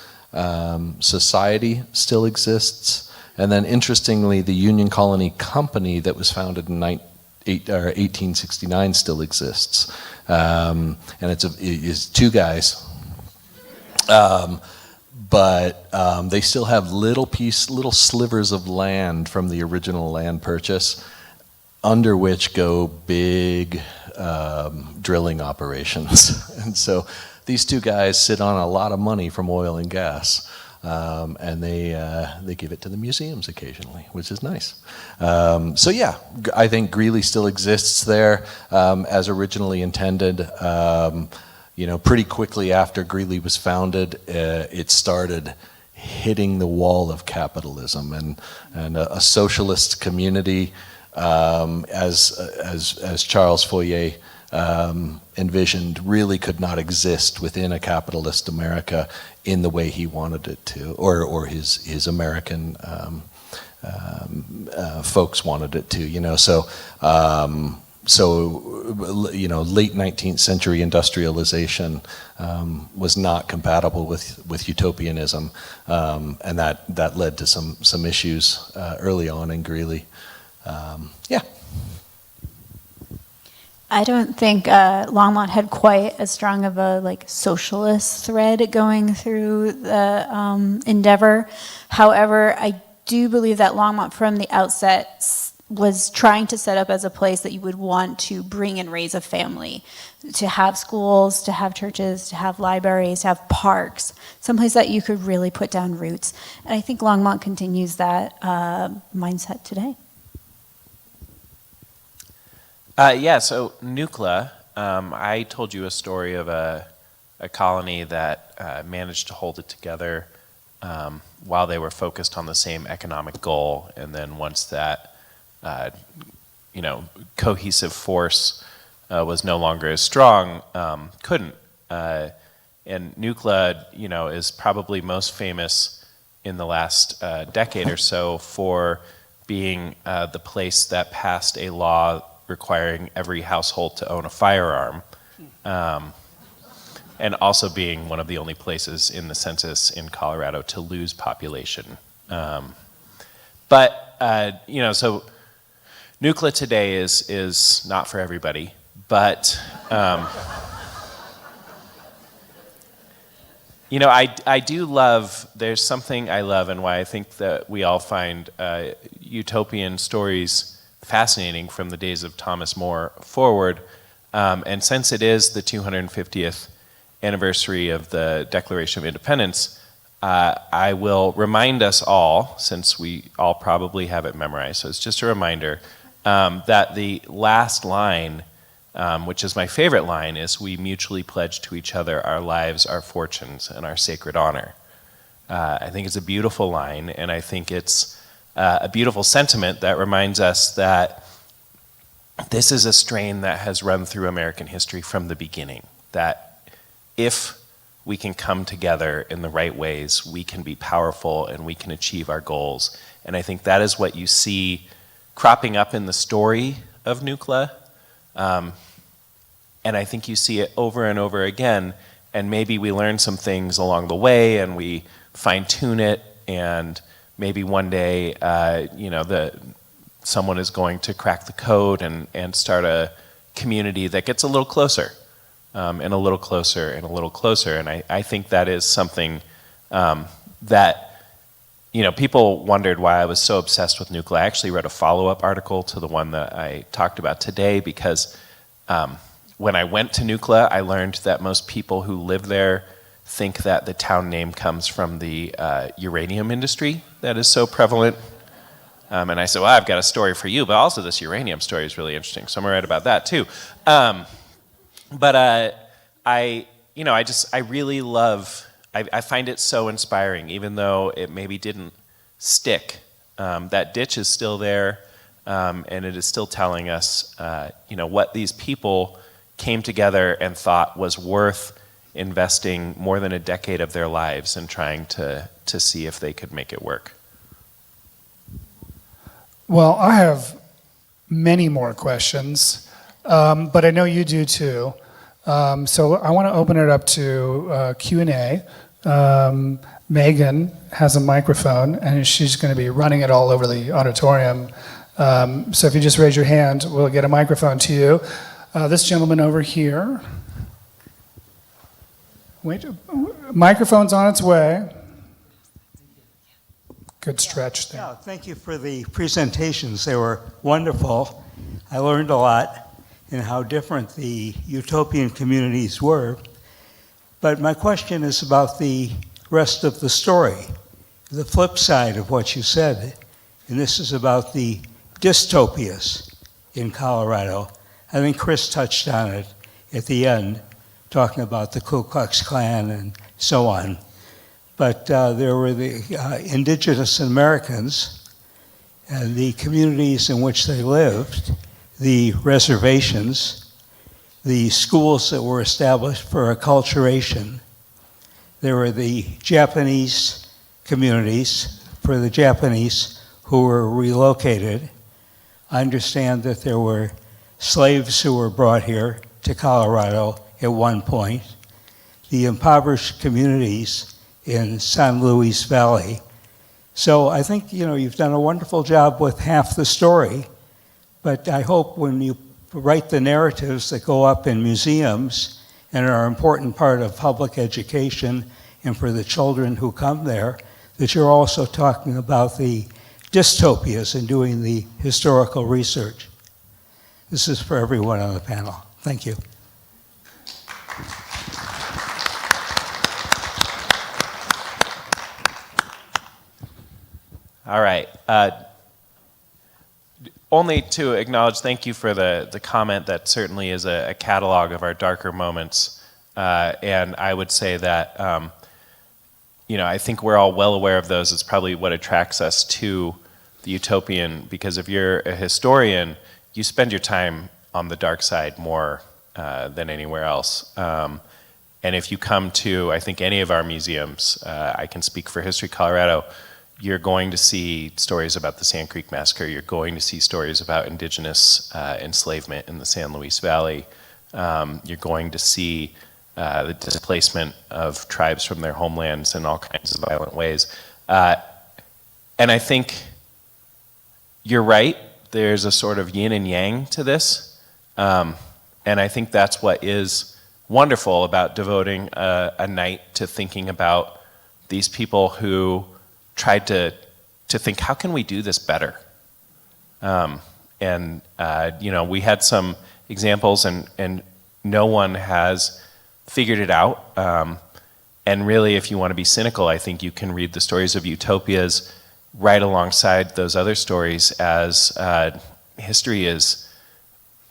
Speaker 3: Society still exists, and then interestingly, the Union Colony Company that was founded in 1869 still exists, and it's two guys. But they still have little slivers of land from the original land purchase, under which go big drilling operations. And so these two guys sit on a lot of money from oil and gas, and they give it to the museums occasionally, which is nice. I think Greeley still exists there as originally intended. Pretty quickly after Greeley was founded, it started hitting the wall of capitalism, and a socialist community, as Charles Fourier envisioned, really could not exist within a capitalist America in the way he wanted it to, or his American folks wanted it to. Late 19th century industrialization was not compatible with utopianism, and that led to some issues early on in Greeley.
Speaker 4: I don't think Longmont had quite as strong of a socialist thread going through the endeavor. However, I do believe that Longmont from the outset was trying to set up as a place that you would want to bring and raise a family, to have schools, to have churches, to have libraries, to have parks, someplace that you could really put down roots. And I think Longmont continues that mindset today.
Speaker 5: So Nucla, I told you a story of a colony that managed to hold it together while they were focused on the same economic goal, and then once that cohesive force was no longer as strong, couldn't. And Nucla, is probably most famous in the last decade or so for being the place that passed a law requiring every household to own a firearm, and also being one of the only places in the census in Colorado to lose population. So Nucla today is not for everybody, but I do love, there's something I love, and why I think that we all find utopian stories fascinating from the days of Thomas More forward. And since it is the 250th anniversary of the Declaration of Independence, I will remind us all, since we all probably have it memorized, so it's just a reminder, that the last line, which is my favorite line, is "We mutually pledge to each other our lives, our fortunes, and our sacred honor." I think it's a beautiful line, and I think it's a beautiful sentiment that reminds us that this is a strain that has run through American history from the beginning, that if we can come together in the right ways, we can be powerful, and we can achieve our goals. And I think that is what you see cropping up in the story of Nucla. And I think you see it over and over again, and maybe we learn some things along the way and we fine tune it, and maybe one day, someone is going to crack the code and start a community that gets a little closer, and a little closer and a little closer. And I think that is something that, people wondered why I was so obsessed with Nucla. I actually wrote a follow-up article to the one that I talked about today, because when I went to Nucla, I learned that most people who live there think that the town name comes from the uranium industry that is so prevalent. And I said, well, I've got a story for you, but also this uranium story is really interesting, so I'm gonna write about that too. I really love, I find it so inspiring, even though it maybe didn't stick. That ditch is still there, and it is still telling us, what these people came together and thought was worth investing more than a decade of their lives in trying to see if they could make it work.
Speaker 2: Well, I have many more questions, but I know you do too. So I want to open it up to Q&A. Megan has a microphone, and she's going to be running it all over the auditorium. So if you just raise your hand, we'll get a microphone to you. This gentleman over here. Wait, microphone's on its way. Good stretch there.
Speaker 6: Yeah, thank you for the presentations. They were wonderful. I learned a lot in how different the utopian communities were. But my question is about the rest of the story, the flip side of what you said. And this is about the dystopias in Colorado. I think Chris touched on it at the end, talking about the Ku Klux Klan and so on. But there were the indigenous Americans and the communities in which they lived, the reservations, the schools that were established for acculturation. There were the Japanese communities for the Japanese who were relocated. I understand that there were slaves who were brought here to Colorado at one point. The impoverished communities in San Luis Valley. So I think, you've done a wonderful job with half the story, but I hope when you write the narratives that go up in museums and are an important part of public education and for the children who come there, that you're also talking about the dystopias and doing the historical research. This is for everyone on the panel. Thank you.
Speaker 5: All right. Only to acknowledge, thank you for the comment. That certainly is a catalog of our darker moments. And I would say that, I think we're all well aware of those. It's probably what attracts us to the utopian, because if you're a historian, you spend your time on the dark side more than anywhere else. And if you come to, I think, any of our museums, I can speak for History Colorado, you're going to see stories about the Sand Creek Massacre. You're going to see stories about indigenous enslavement in the San Luis Valley. You're going to see the displacement of tribes from their homelands in all kinds of violent ways. And I think you're right. There's a sort of yin and yang to this. And I think that's what is wonderful about devoting a night to thinking about these people who tried to think, how can we do this better? We had some examples, and no one has figured it out. And really, if you want to be cynical, I think you can read the stories of utopias right alongside those other stories, as history is,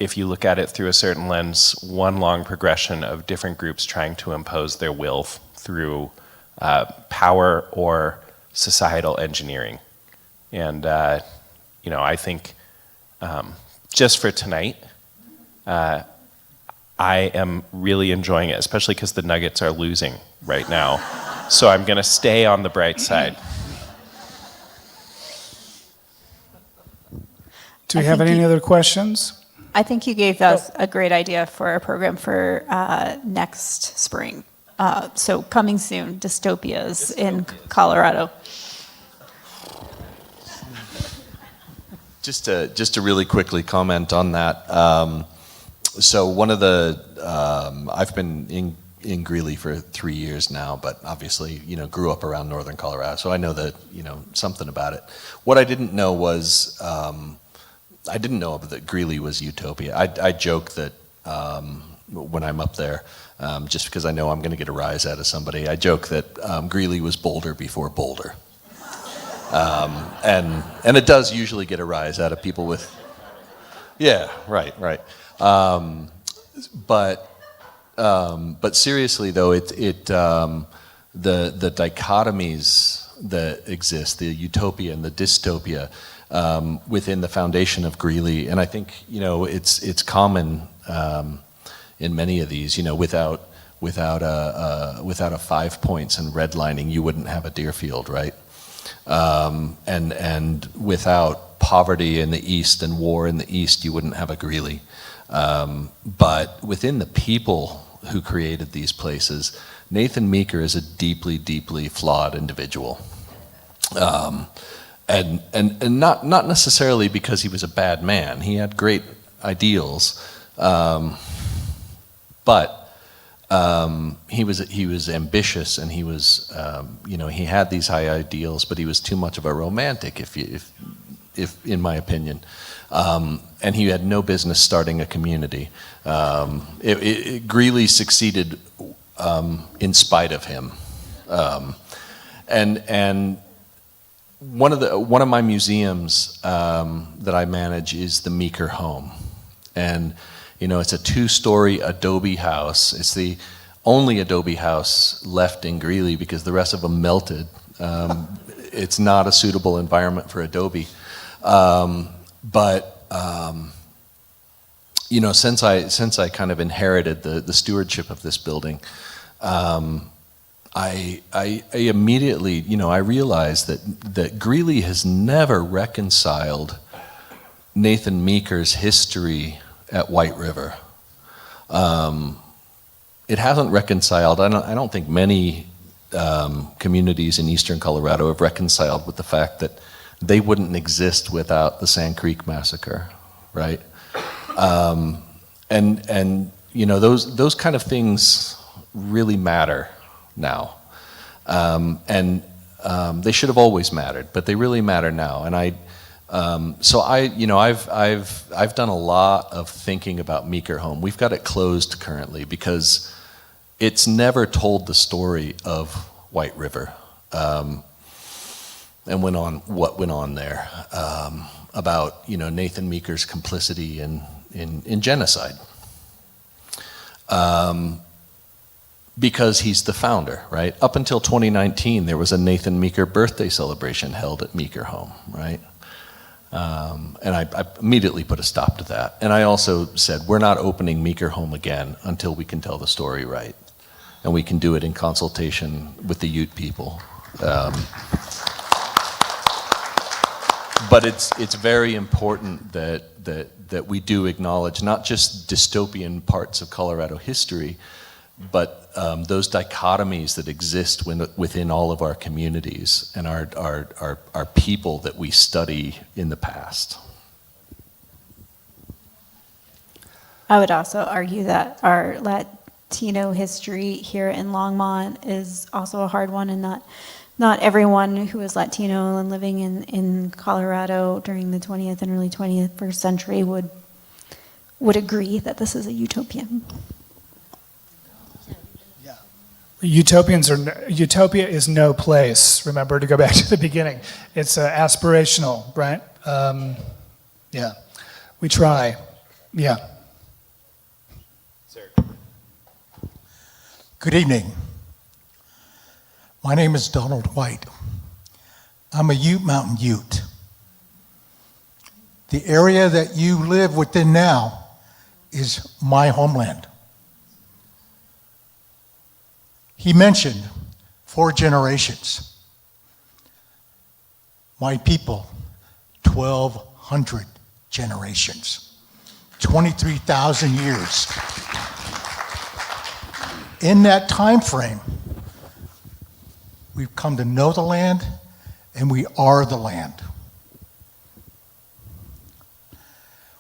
Speaker 5: if you look at it through a certain lens, one long progression of different groups trying to impose their will through power or societal engineering. And, I think just for tonight, I am really enjoying it, especially because the Nuggets are losing right now. So I'm going to stay on the bright side.
Speaker 2: Do we
Speaker 4: I
Speaker 2: have
Speaker 4: think
Speaker 2: any
Speaker 4: you-
Speaker 2: other questions?
Speaker 4: I think you gave us a great idea for a program for next spring. So coming soon, dystopias in Colorado.
Speaker 3: Just to really quickly comment on that. So one of the I've been in Greeley for 3 years now, but obviously grew up around northern Colorado, so I know that something about it. What I didn't know was I didn't know that Greeley was utopia. I joke that when I'm up there, just because I know I'm going to get a rise out of somebody, I joke that Greeley was Boulder before Boulder. And it does usually get a rise out of people with, yeah, right. But seriously though, the dichotomies that exist, the utopia and the dystopia, within the foundation of Greeley, and I think it's common in many of these. Without a 5 points and redlining, you wouldn't have a Dearfield, right? And without poverty in the East and war in the East, you wouldn't have a Greeley. But within the people who created these places, Nathan Meeker is a deeply, deeply flawed individual. And not necessarily because he was a bad man. He had great ideals, but he was ambitious, and he was he had these high ideals, but he was too much of a romantic, if in my opinion, and he had no business starting a community. Greeley succeeded in spite of him, and one of my museums that I manage is the Meeker Home, and it's a 2-story adobe house. It's the only adobe house left in Greeley because the rest of them melted. It's not a suitable environment for adobe. But since I kind of inherited the stewardship of this building, I immediately, I realized that Greeley has never reconciled Nathan Meeker's history at White River. It hasn't reconciled. I don't think many communities in eastern Colorado have reconciled with the fact that they wouldn't exist without the Sand Creek Massacre, right? And those kind of things really matter now, and they should have always mattered, but they really matter now. And I've done a lot of thinking about Meeker Home. We've got it closed currently because it's never told the story of White River, and what went on there, about Nathan Meeker's complicity in genocide, because he's the founder, right? Up until 2019, there was a Nathan Meeker birthday celebration held at Meeker Home, right? And I immediately put a stop to that. And I also said, we're not opening Meeker Home again until we can tell the story right. And we can do it in consultation with the Ute people. But it's very important that we do acknowledge not just dystopian parts of Colorado history, but those dichotomies that exist within all of our communities and our people that we study in the past.
Speaker 4: I would also argue that our Latino history here in Longmont is also a hard one, and not everyone who is Latino and living in Colorado during the 20th and early 21st century would agree that this is a utopian.
Speaker 2: Utopia is no place. Remember, to go back to the beginning, it's aspirational, right? Yeah, we try. Yeah.
Speaker 5: Sir.
Speaker 7: Good evening. My name is Donald White. I'm a Ute Mountain Ute. The area that you live within now is my homeland. He mentioned 4 generations. My people, 1,200 generations, 23,000 years. In that time frame, we've come to know the land, and we are the land.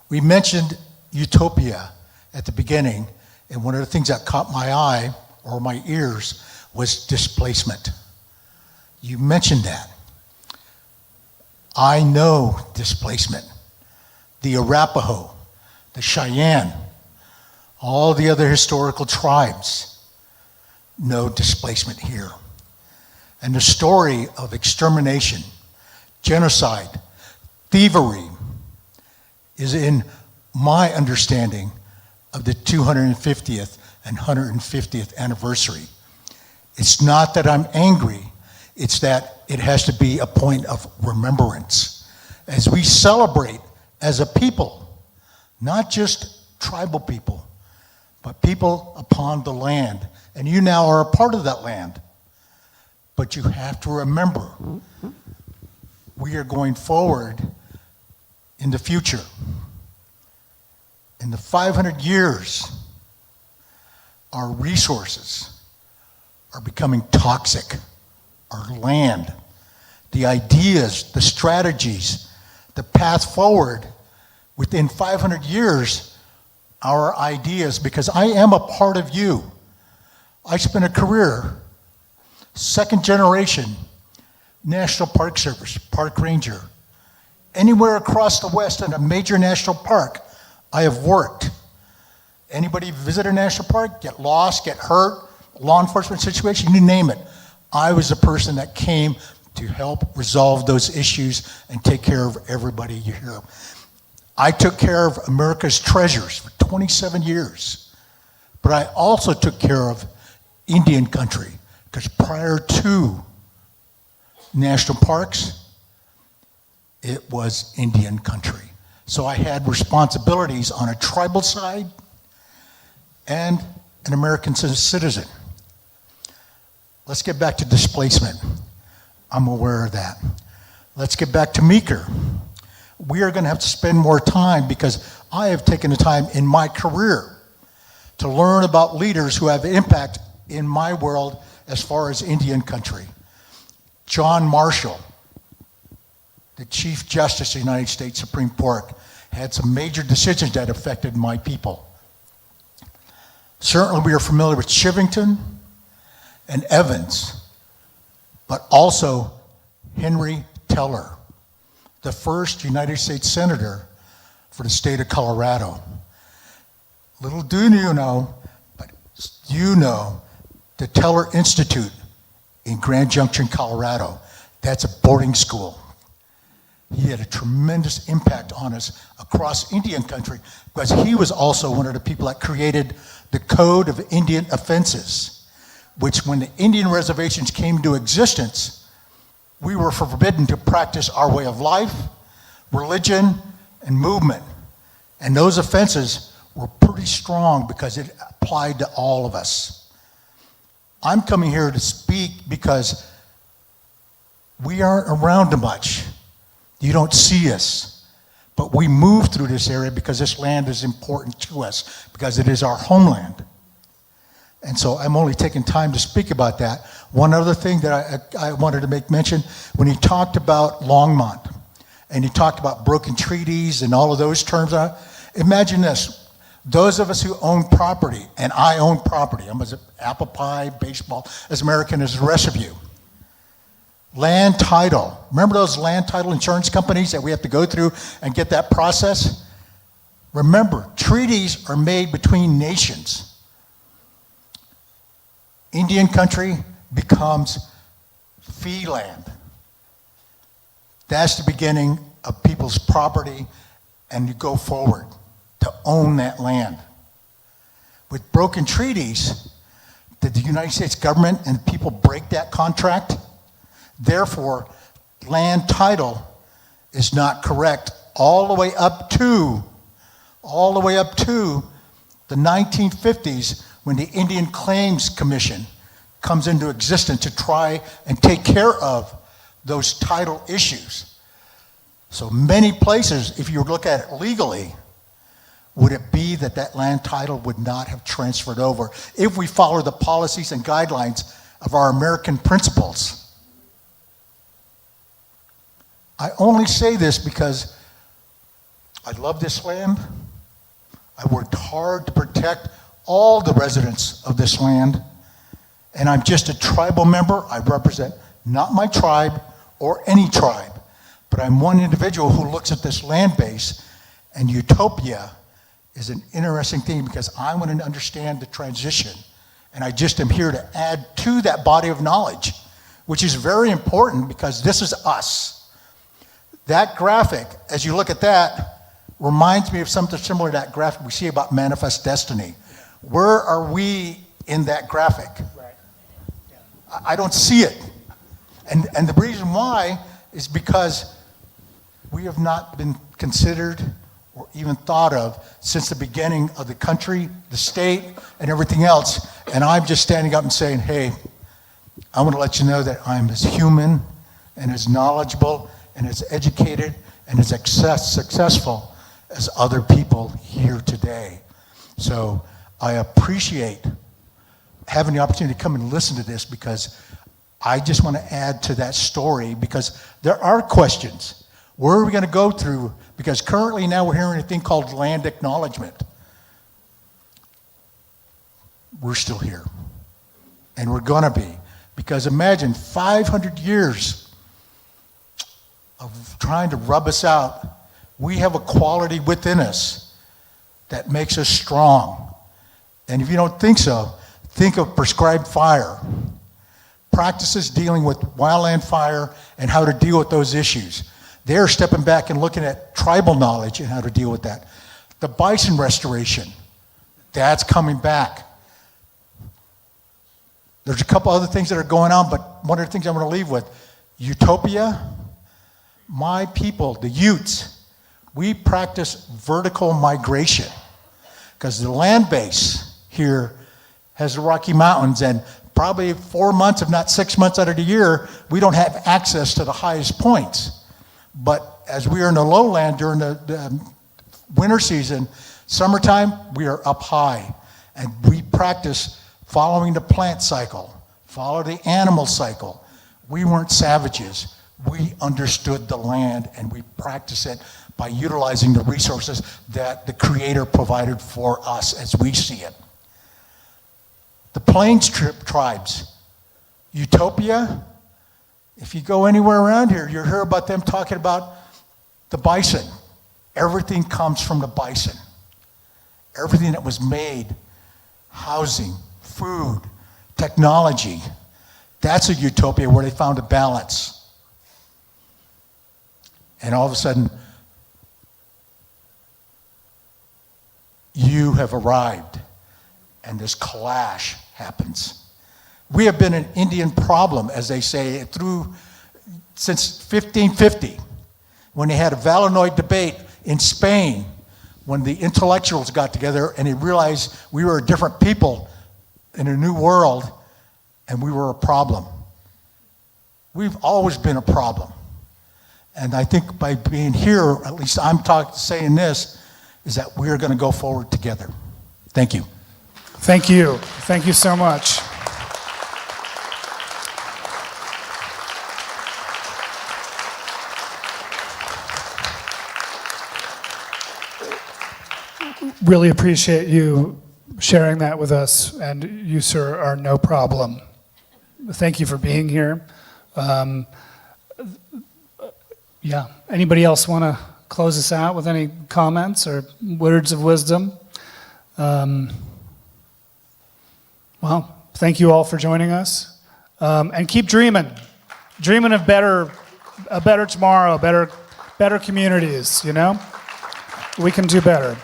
Speaker 7: We mentioned utopia at the beginning, and one of the things that caught my eye or my ears was displacement. You mentioned that. I know displacement. The Arapaho, the Cheyenne, all the other historical tribes know displacement here. And the story of extermination, genocide, thievery is in my understanding of the 250th and 150th anniversary. It's not that I'm angry, it's that it has to be a point of remembrance. As we celebrate as a people, not just tribal people, but people upon the land. And you now are a part of that land. But you have to remember, we are going forward in the future. In the 500 years, our resources are becoming toxic. Our land, the ideas, the strategies, the path forward, within 500 years, our ideas, because I am a part of you. I spent a career, 2nd generation, National Park Service, park ranger. Anywhere across the West in a major national park, I have worked. Anybody visit a national park, get lost, get hurt, law enforcement situation, you name it. I was the person that came to help resolve those issues and take care of everybody you hear. I took care of America's treasures for 27 years, but I also took care of Indian country, because prior to national parks, it was Indian country. So I had responsibilities on a tribal side and an American citizen. Let's get back to displacement. I'm aware of that. Let's get back to Meeker. We are going to have to spend more time, because I have taken the time in my career to learn about leaders who have impact in my world as far as Indian country. John Marshall, the Chief Justice of the United States Supreme Court, had some major decisions that affected my people. Certainly we are familiar with Chivington and Evans, but also Henry Teller, the first United States Senator for the state of Colorado. Little do you know, but you know the Teller Institute in Grand Junction, Colorado. That's a boarding school. He had a tremendous impact on us across Indian country, because he was also one of the people that created the Code of Indian Offenses, which when the Indian reservations came into existence, we were forbidden to practice our way of life, religion, and movement. And those offenses were pretty strong because it applied to all of us. I'm coming here to speak because we aren't around much. You don't see us, but we move through this area because this land is important to us, because it is our homeland. And so I'm only taking time to speak about that. One other thing that I wanted to make mention, when he talked about Longmont, and he talked about broken treaties and all of those terms, imagine this. Those of us who own property, and I own property, I'm as apple pie, baseball, as American as the rest of you. Land title. Remember those land title insurance companies that we have to go through and get that process? Remember, treaties are made between nations. Indian country becomes fee land. That's the beginning of people's property, and you go forward to own that land. With broken treaties, did the United States government and people break that contract? Therefore, land title is not correct all the way up to the 1950s, when the Indian Claims Commission comes into existence to try and take care of those title issues. So many places, if you look at it legally, would it be that that land title would not have transferred over if we follow the policies and guidelines of our American principles? I only say this because I love this land. I worked hard to protect all the residents of this land, and I'm just a tribal member. I represent not my tribe or any tribe, but I'm one individual who looks at this land base, and utopia is an interesting thing because I want to understand the transition, and I just am here to add to that body of knowledge, which is very important because this is us. That graphic, as you look at that, reminds me of something similar to that graphic we see about manifest destiny. Where are we in that graphic? I don't see it. And the reason why is because we have not been considered or even thought of since the beginning of the country, the state, and everything else. And I'm just standing up and saying, hey, I want to let you know that I'm as human and as knowledgeable and as educated and as successful as other people here today. So I appreciate having the opportunity to come and listen to this because I just want to add to that story because there are questions. Where are we going to go through? Because currently now we're hearing a thing called land acknowledgement. We're still here. And we're going to be. Because imagine 500 years of trying to rub us out. We have a quality within us that makes us strong. And if you don't think so, think of prescribed fire. Practices dealing with wildland fire and how to deal with those issues. They're stepping back and looking at tribal knowledge and how to deal with that. The bison restoration, that's coming back. There's a couple other things that are going on, but one of the things I'm going to leave with, utopia, my people, the Utes, we practice vertical migration because the land base here has the Rocky Mountains, and probably 4 months, if not 6 months out of the year, we don't have access to the highest points. But as we are in the lowland during the winter season, summertime, we are up high. And we practice following the plant cycle, follow the animal cycle. We weren't savages. We understood the land, and we practice it by utilizing the resources that the Creator provided for us as we see it. The Plains tribes, utopia. If you go anywhere around here, you'll hear about them talking about the bison. Everything comes from the bison. Everything that was made, housing, food, technology, that's a utopia where they found a balance. And all of a sudden, you have arrived, and this clash happens. We have been an Indian problem, as they say, since 1550, when they had a Valenoid debate in Spain, when the intellectuals got together and they realized we were a different people in a new world, and we were a problem. We've always been a problem. And I think by being here, at least I'm saying this, is that we're going to go forward together. Thank you.
Speaker 2: Thank you. Thank you so much. Really appreciate you sharing that with us, and you, sir, are no problem. Thank you for being here. Yeah. Anybody else want to close us out with any comments or words of wisdom? Well, thank you all for joining us, and keep dreaming of a better tomorrow, better communities. You know, we can do better.